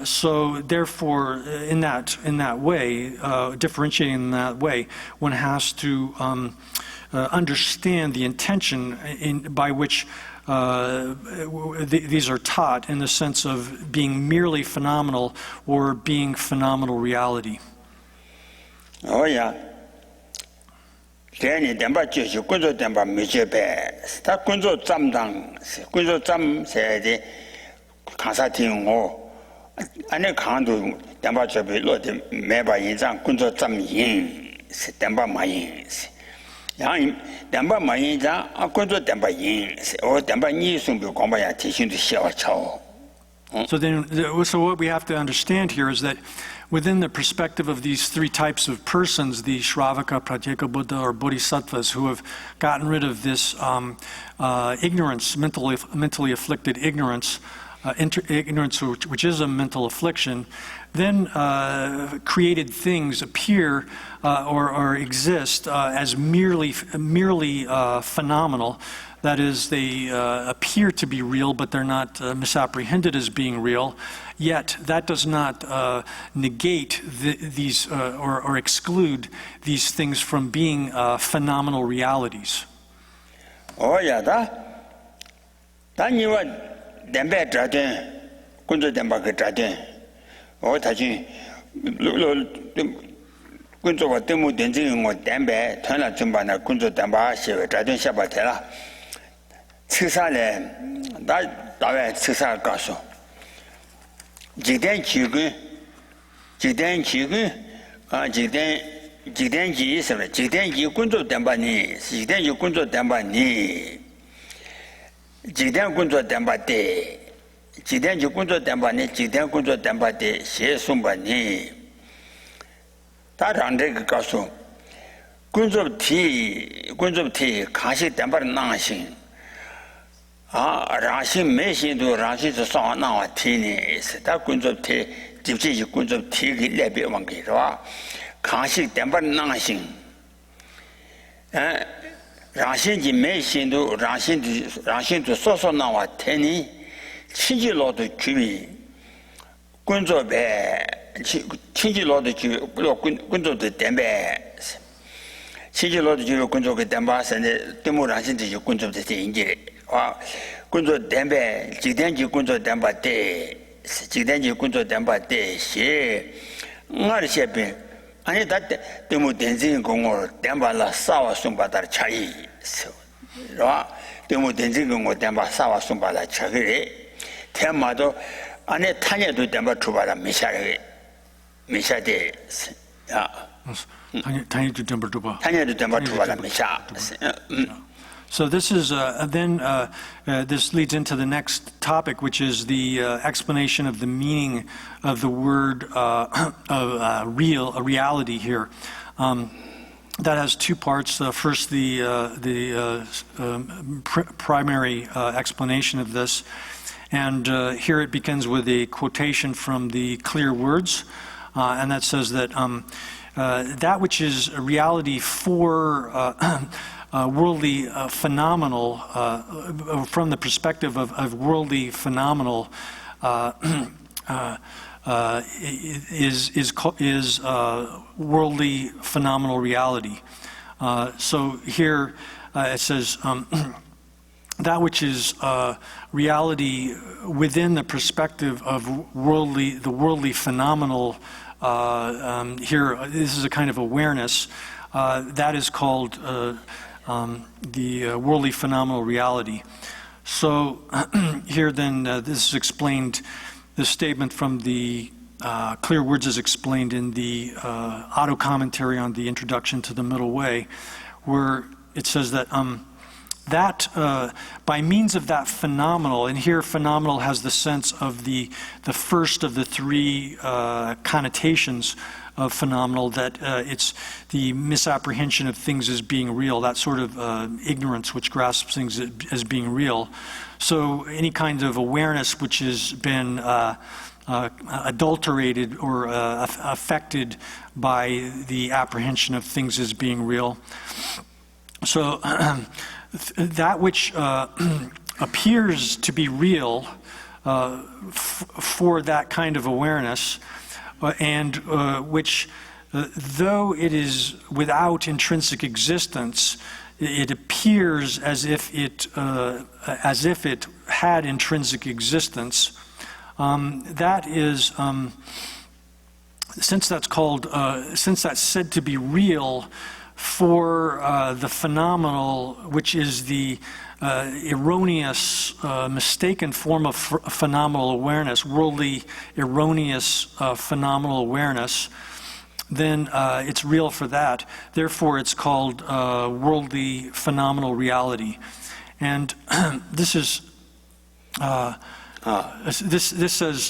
So therefore, in that way, differentiating in that way, one has to understand the intention by which these are taught, in the sense of being merely phenomenal or being phenomenal reality. Oh yeah, 괜히 담바 지시 군조 담바 미제배 다 군조 잠당 군조 잠 세야지 강사팅고 안에 강도 담바 접에 로데 매바 인장 군조 잠인 담바 마인 양 담바 마인자 군조 담바 인 담바 니송비 공바야提醒的 小超 So what we have to understand here is that within the perspective of these three types of persons, the Shravaka, Pratyeka Buddha, or Bodhisattvas, who have gotten rid of this ignorance, mentally afflicted ignorance, ignorance which is a mental affliction, then created things appear or exist as merely phenomenal. That is, they appear to be real, but they're not misapprehended as being real. Yet, that does not negate these or exclude these things from being phenomenal realities. Oh, yeah, that you were Dembe Draden, Kunzo Dembaka Draden, or Taji Kunzo wa Demu Denzing or Dembe, Tana Jumbana, Kunzo Damba, Draden Shabatella. 吃啥嘞？大概吃啥告诉？几点几个？几点几个？啊，几点几什么？几点几工作点吧你？几点几工作点吧你？几点工作点吧的？几点几工作点吧你？几点工作点吧的？写送吧你？他让这个告诉工作题看些点吧的难性。 让心没心都让心是上那话题呢，是他工作题，就这些工作题给来别忘记是吧？看心点把难心，让心就没心都让心都说那话题呢，亲戚老的区别，工作呗，亲戚老的区工作的点呗，亲戚老的就工作个点吧，现在对某让心这些工作的点解。 工作点呗，几点就工作点吧的，几点就工作点吧的，是，我的些边，俺家对某电子工我点吧了，啥话送把他吃一，是吧？对某电子工我点吧，啥话送把他吃个嘞，天马都，俺家他家都点吧出把他没下来，没下的，是啊。他家都点吧出把他没下，So this is this leads into the next topic, which is the explanation of the meaning of the word reality here. That has two parts. First, the primary explanation of this, and here it begins with a quotation from the clear words, and that says that that which is a reality for worldly phenomenal, from the perspective of worldly phenomenal, is worldly phenomenal reality. So here it says that which is reality within the perspective of the worldly phenomenal. Here, this is a kind of awareness that is called. The worldly phenomenal reality. So here then this is explained, this statement from the clear words is explained in the auto commentary on the introduction to the middle way, where it says that that by means of that phenomenal, and here phenomenal has the sense of the first of the three connotations of phenomenal, that it's the misapprehension of things as being real, that sort of ignorance which grasps things as being real. So any kind of awareness which has been adulterated or affected by the apprehension of things as being real. So that which appears to be real for that kind of awareness, and which, though it is without intrinsic existence, it appears as if it had intrinsic existence. That is, since that's said to be real for the phenomenal, which is the erroneous, mistaken form of phenomenal awareness, worldly, erroneous phenomenal awareness, then it's real for that. Therefore, it's called worldly phenomenal reality. And this is this says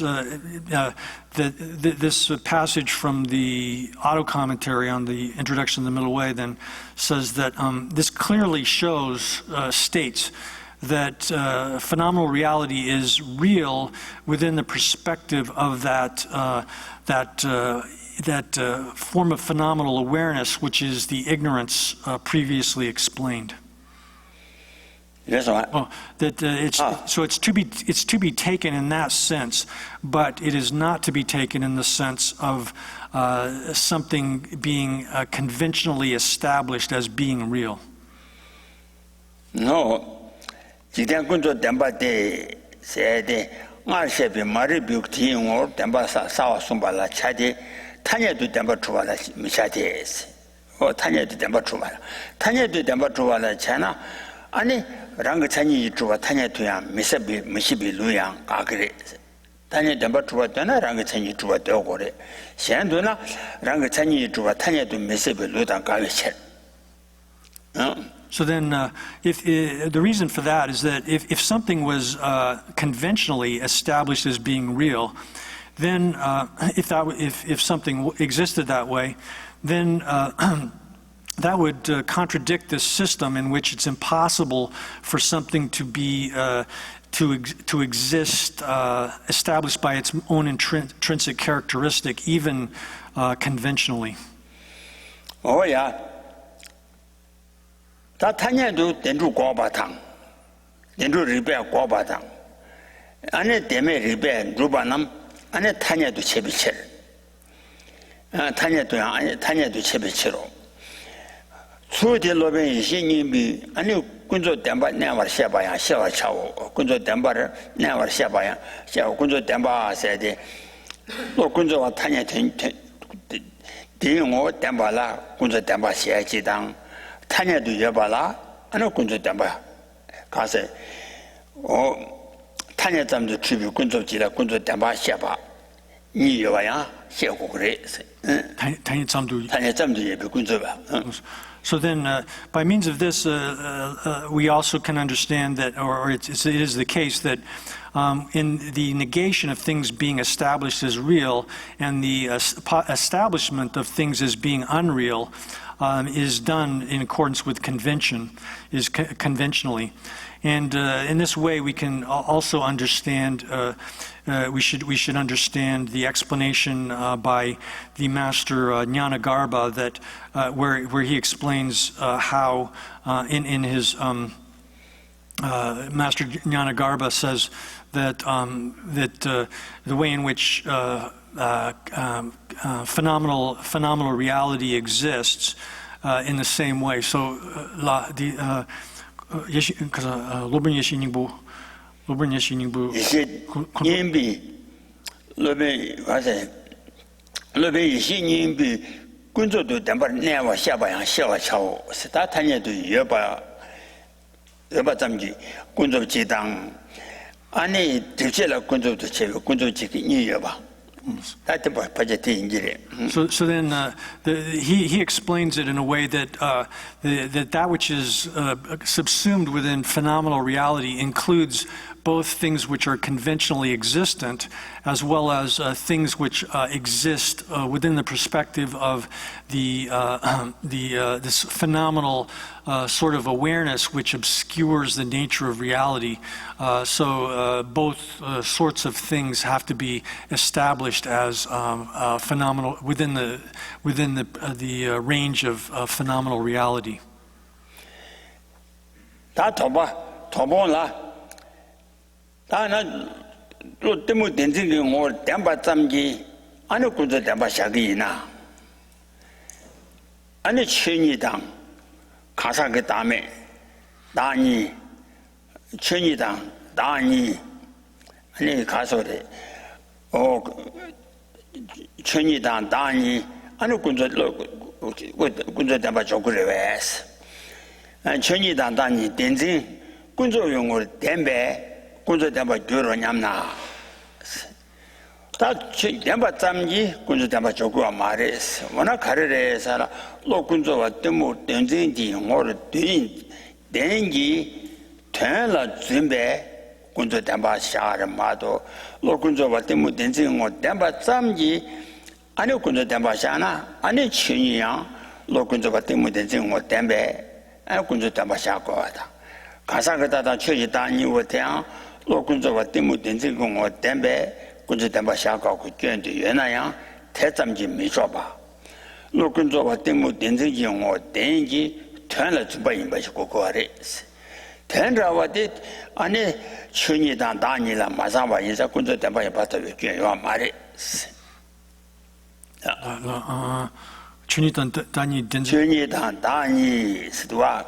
this passage from the auto commentary on the introduction of the Middle Way then says that this clearly states that phenomenal reality is real within the perspective of that form of phenomenal awareness, which is the ignorance previously explained. That's right. Oh, that so it's to be taken in that sense, but it is not to be taken in the sense of something being conventionally established as being real. No, 지금 군조 담바데 세데 말셰비 마리 뷰티 오 담바 사와 숨발라 차데 타녀도 담바 주발라 미샤데스. 타녀도 담바 주발라. 타녀도 담바 주발라 차나 아니 랑가 찬이 주와 타녀 투야 미세비 미시비 루양 가그레 타녀 담바 주와 되나 랑가 찬이 주와 되고래 현도나 랑가 찬이 주와 타녀도 미세비 루당 가르쳐. So then, if the reason for that is that if something was conventionally established as being real, then if something existed that way, then that would contradict this system in which it's impossible for something to be to exist established by its own intrinsic characteristic, even conventionally. Oh yeah. 다 타녀도 된주 고바탕 된주 리베 고바탕 안에 데메 리베 루바남 안에 타녀도 체비체 타녀도 안에 타녀도 체비체로 수딜로베 신님이 아니 군조 담바 내와 샤바야 샤와 차오 군조 담바를 내와 샤바야 샤 군조 담바 세데 또 군조와 타녀 된 대용어 담바라 군조 담바 샤지당 타녀도 여봐라 안 군조 담바 가서 타녀 잠도 주비 군조 지라 군조 담바 샤바 니 여봐야 샤고 그래 타녀 잠도 예비 군조바. So then, by means of this, we also can understand that, or it is the case that in the negation of things being established as real and the establishment of things as being unreal is done in accordance with convention, is conventionally. And in this way, we can also understand, we should understand the explanation by the master Jnanagarbha that where he explains how in his master Jnanagarbha says that the way in which phenomenal reality exists in the same way. So because Lobren Yeshiningbu 이제 님비 로베 와서 로베 이신님비 군조도 담바 내와 샤바야 샤와 차오 스타타녀도 여바 잠지 군조 지당 안에 들제라 군조도 제 군조 지기 니 여바. So then he explains it in a way that that which is subsumed within phenomenal reality includes both things which are conventionally existent as well as things which exist within the perspective of this phenomenal sort of awareness which obscures the nature of reality. So both sorts of things have to be established as phenomenal within the range of phenomenal reality. 다 도보라. 다나 또 때문에 된지는 뭐 담바 잠기 안에 군조 담바 샤기나. 안에 천이당 가사 그 다음에 나니 천이당 나니 아니 가서래 천이당 나니 안에 군조 군조 담바 조그레스 천이 단단히 된진 군조 용을 댐베 군조 담바 교로 냠나 다 담바 잠지 군조 담바 조그와 말레스 워낙 가르레사라 로 군조와 때문 된진지 용어를 된지 된라 준비 군조 담바 샤르 마도 로 군조와 때문 된진 용 담바 잠지 아니 군조 담바 샤나 아니 친이야 로 군조와 때문 된진 용 담베 아 군조 담바 샤고다 가사가다 최지 단위와 대한 로 군조와 때문 된진 용 담베 군조 담바 샤고卷的原来呀太zam지没说吧로 군조와 때문 된진 용 된지团了准备把过过来团着我的 아니 춘이단 다니라 마사바 이자 군조 담바에 받아卷요 말이 춘이단 다니 된지 춘이단 다니 스도아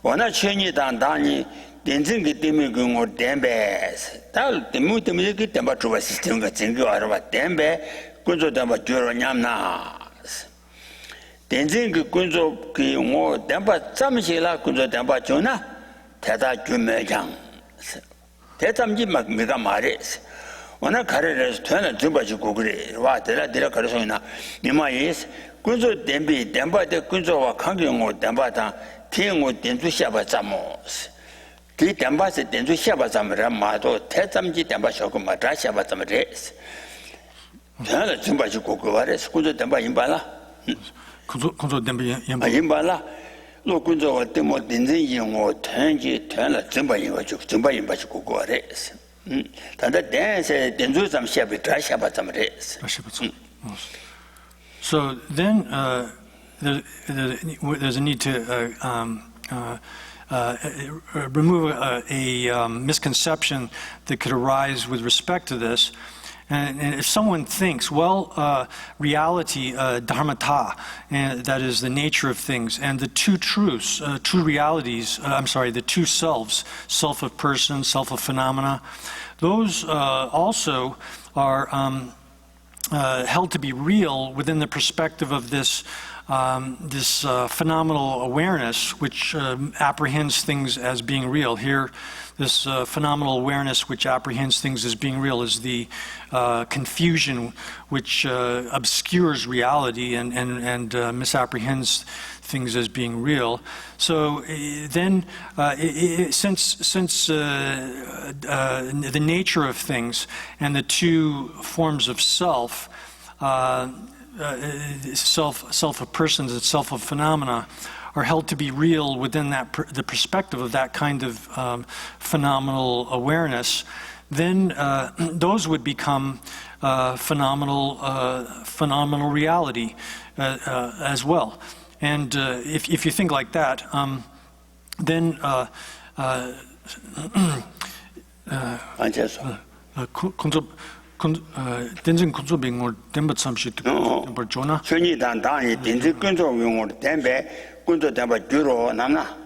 워나 춘이단 다니 된진기 때문에 그거 댐베 달 때문에 그 담바 주바 시스템가 증거 알아봐 댐베 군조 담바 줘로 냠나 된진기 군조 그뭐 담바 잠시라 군조 담바 줘나 대다 규매장 대담지 막 메가 말했어 워낙 가르래서 되는 좀 봐주고 그래 와 데라 가르소이나 니마이스 군조 댐비 댐바데 군조와 강경호 댐바다 티응호 덴주 샤바 잠모스 그 댐바세 덴주 샤바 잠라 마도 대담지 댐바 쇼고 마다 샤바 잠레스 되는 좀 봐주고 그래서 군조 댐바 임발라 군조 댐비 임발라 로 군조와 때문에 된진 용어团了真把应该就真把应该就过过来但是但是点主咱们下边这下把咱们这 So then there's a need to remove a misconception that could arise with respect to this. And if someone thinks, well, reality, dharmata, and that is the nature of things, and the two truths, true realities, the two selves, self of person, self of phenomena, those also are held to be real within the perspective of this phenomenal awareness which apprehends things as being real. Here, this phenomenal awareness which apprehends things as being real is the confusion which obscures reality and misapprehends things as being real. So then, since the nature of things and the two forms of self, self of persons and self of phenomena, are held to be real within that the perspective of that kind of phenomenal awareness, then those would become phenomenal reality as well. And if you think like that, then 된진 군조병을 댐바 참시 듣고 버조나 천이단 단이 된진 군조 용어를 댐베 군조 댐바 주로 남나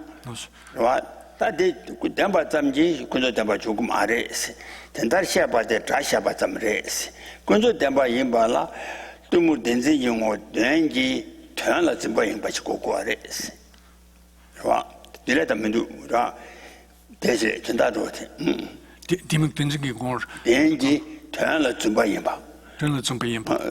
와 다디 댐바 잠지 군조 댐바 조금 아래스 된달 시아바데 자시아바 잠레스 군조 댐바 임발라 두무 된진 용어 된지 전라 점바 임바치 고고 아래스 와 디레다 민두라 대세 전다도테 디믹 된진기 고 된지 전라 점바 임바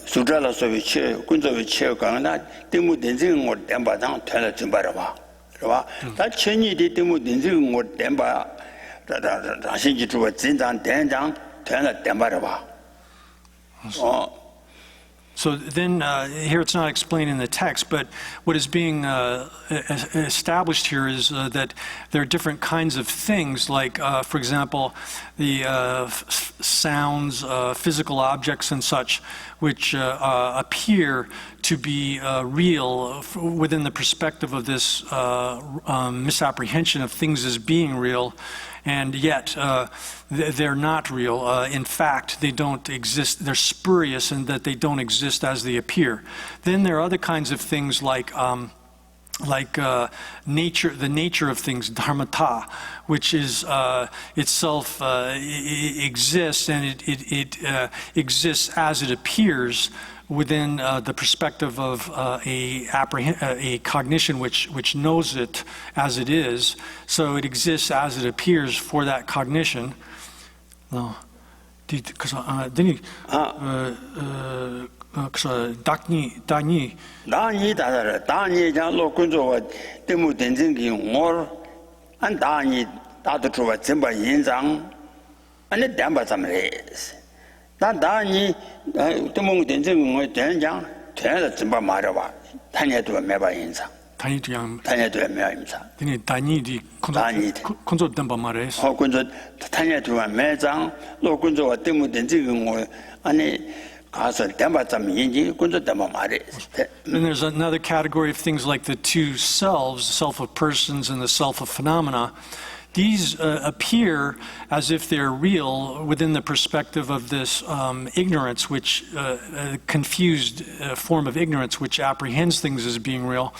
수자라 소비체 군조비 체가나 때문 된진 거 댐바당 전라 점바라 봐 봐. 다 천이디 때문 된진 거 댐바 다신지 주어 진장 된장 전라 댐바라 봐. So then, here it's not explained in the text, but what is being established here is that there are different kinds of things, like, for example, the sounds, physical objects and such, which appear to be real within the perspective of this misapprehension of things as being real, and yet they're not real. In fact, they don't exist. They're spurious in that they don't exist as they appear. Then there are other kinds of things like nature, the nature of things, dharmata, which is itself exists, and it exists as it appears within the perspective of a cognition which knows it as it is, so it exists as it appears for that cognition. 다니 장 로군조 때문 된증기 뭘 안다니 다도 주와 전바 인장 안에 담바 잠레스 다니 때문 된증기 뭐 된장 된다 전바 말아봐 다니도 매바 인장 다니도 매바 인장 다니디 콘조 담바 말레스 군조 다니도 매장 로군조 때문 된증기 뭐 안에 Then there's another category of things like the two selves, the self of persons and the self of phenomena. These appear as if they're real within the perspective of this ignorance, which confused form of ignorance, which apprehends things as being real.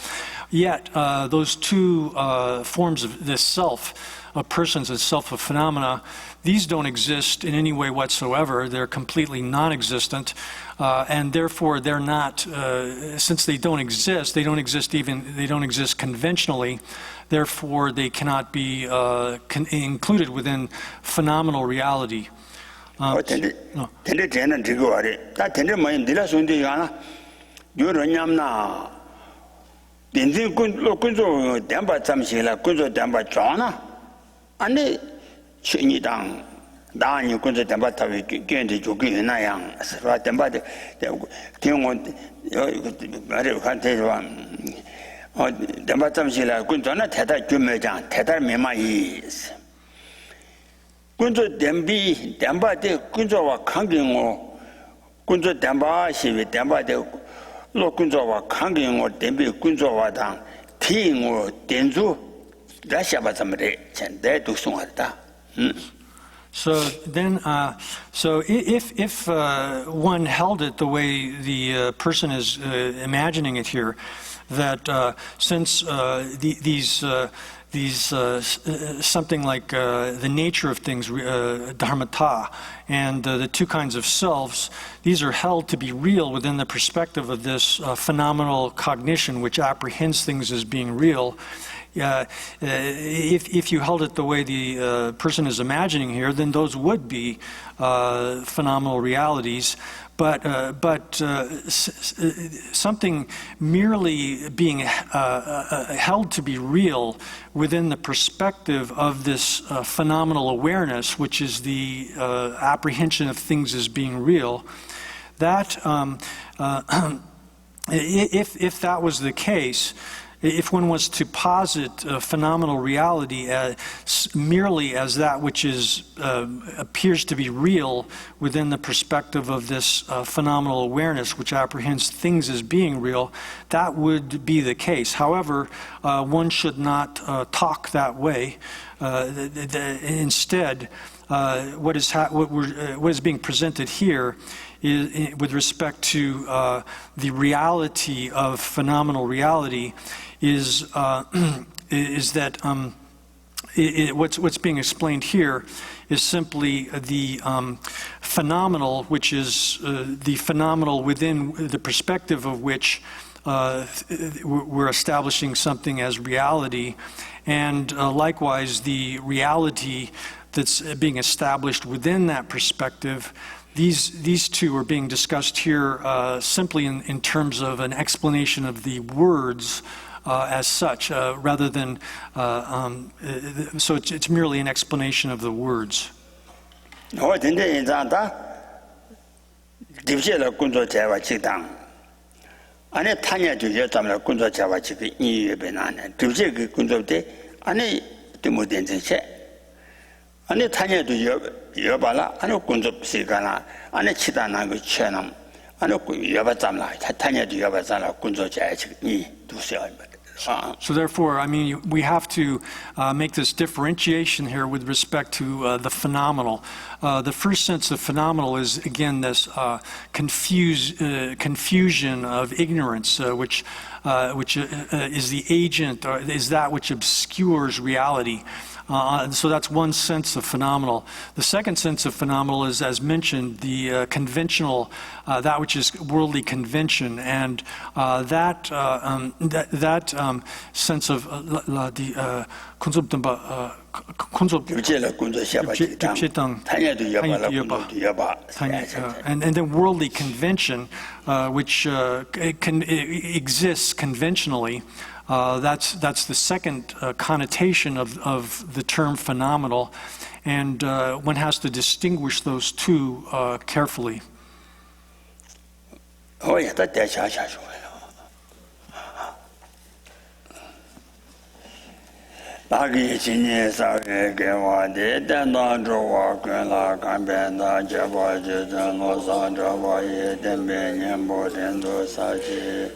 Yet those two forms of this self, of persons and self of phenomena, these don't exist in any way whatsoever. They're completely non-existent, and therefore they're not. Since they don't exist conventionally. Therefore, they cannot be included within phenomenal reality. 아니 신이당 나니 군저 담바타위 견데 조기 나양 서로 담바데 경원 말을 한테와 담바tam실라 군저나 대다 규매장 대다 메마이 군저 담비 담바데 군저와 강경호 군저 담바시비 담바데 로 군저와 강경호 담비 군저와당 티ing호 된주 So then, so if one held it the way the person is imagining it here, that since these something like the nature of things, dharmata, and the two kinds of selves, these are held to be real within the perspective of this phenomenal cognition which apprehends things as being real. If you held it the way the person is imagining here, then those would be phenomenal realities. But something merely being held to be real within the perspective of this phenomenal awareness, which is the apprehension of things as being real, that if that was the case, if one was to posit phenomenal reality merely as that which appears to be real within the perspective of this phenomenal awareness, which apprehends things as being real, that would be the case. However, one should not talk that way. Instead, what is being presented here is, with respect to the reality of phenomenal reality, is that what's being explained here is simply the phenomenal, which is the phenomenal within the perspective of which we're establishing something as reality, and likewise the reality that's being established within that perspective. These two are being discussed here simply in terms of an explanation of the words as such, rather than so it's merely an explanation of the words. 아니 타냐도 여발라 아니 군접 시간아 아니 치다나 그 채남 아니 여바잠라 타냐도 여바잖아 군접자야 이 두세요. So therefore, I mean, we have to make this differentiation here with respect to the phenomenal. The first sense of phenomenal is, again, this confusion of ignorance, which is the agent, or is that which obscures reality. So that's one sense of phenomenal. The second sense of phenomenal is, as mentioned, the conventional, that which is worldly convention, and that sense of the and then worldly convention, which exists conventionally. That's the second connotation of the term phenomenal, and one has to distinguish those two carefully. Dagi chini sake kewa de tenda zhuwa kuen la kanpen da jeba jizhen lo san zhuwa ye tenpe nyembo tendu sa chi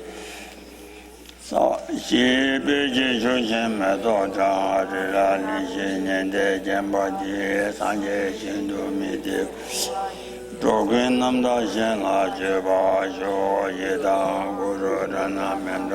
sa shi bi ji shu shin me do zhang ri la li shi nian de jenpa ji san je xin du mi di zhu kuen nam da xin la jeba shu ye dang gu zhu zhen na men zha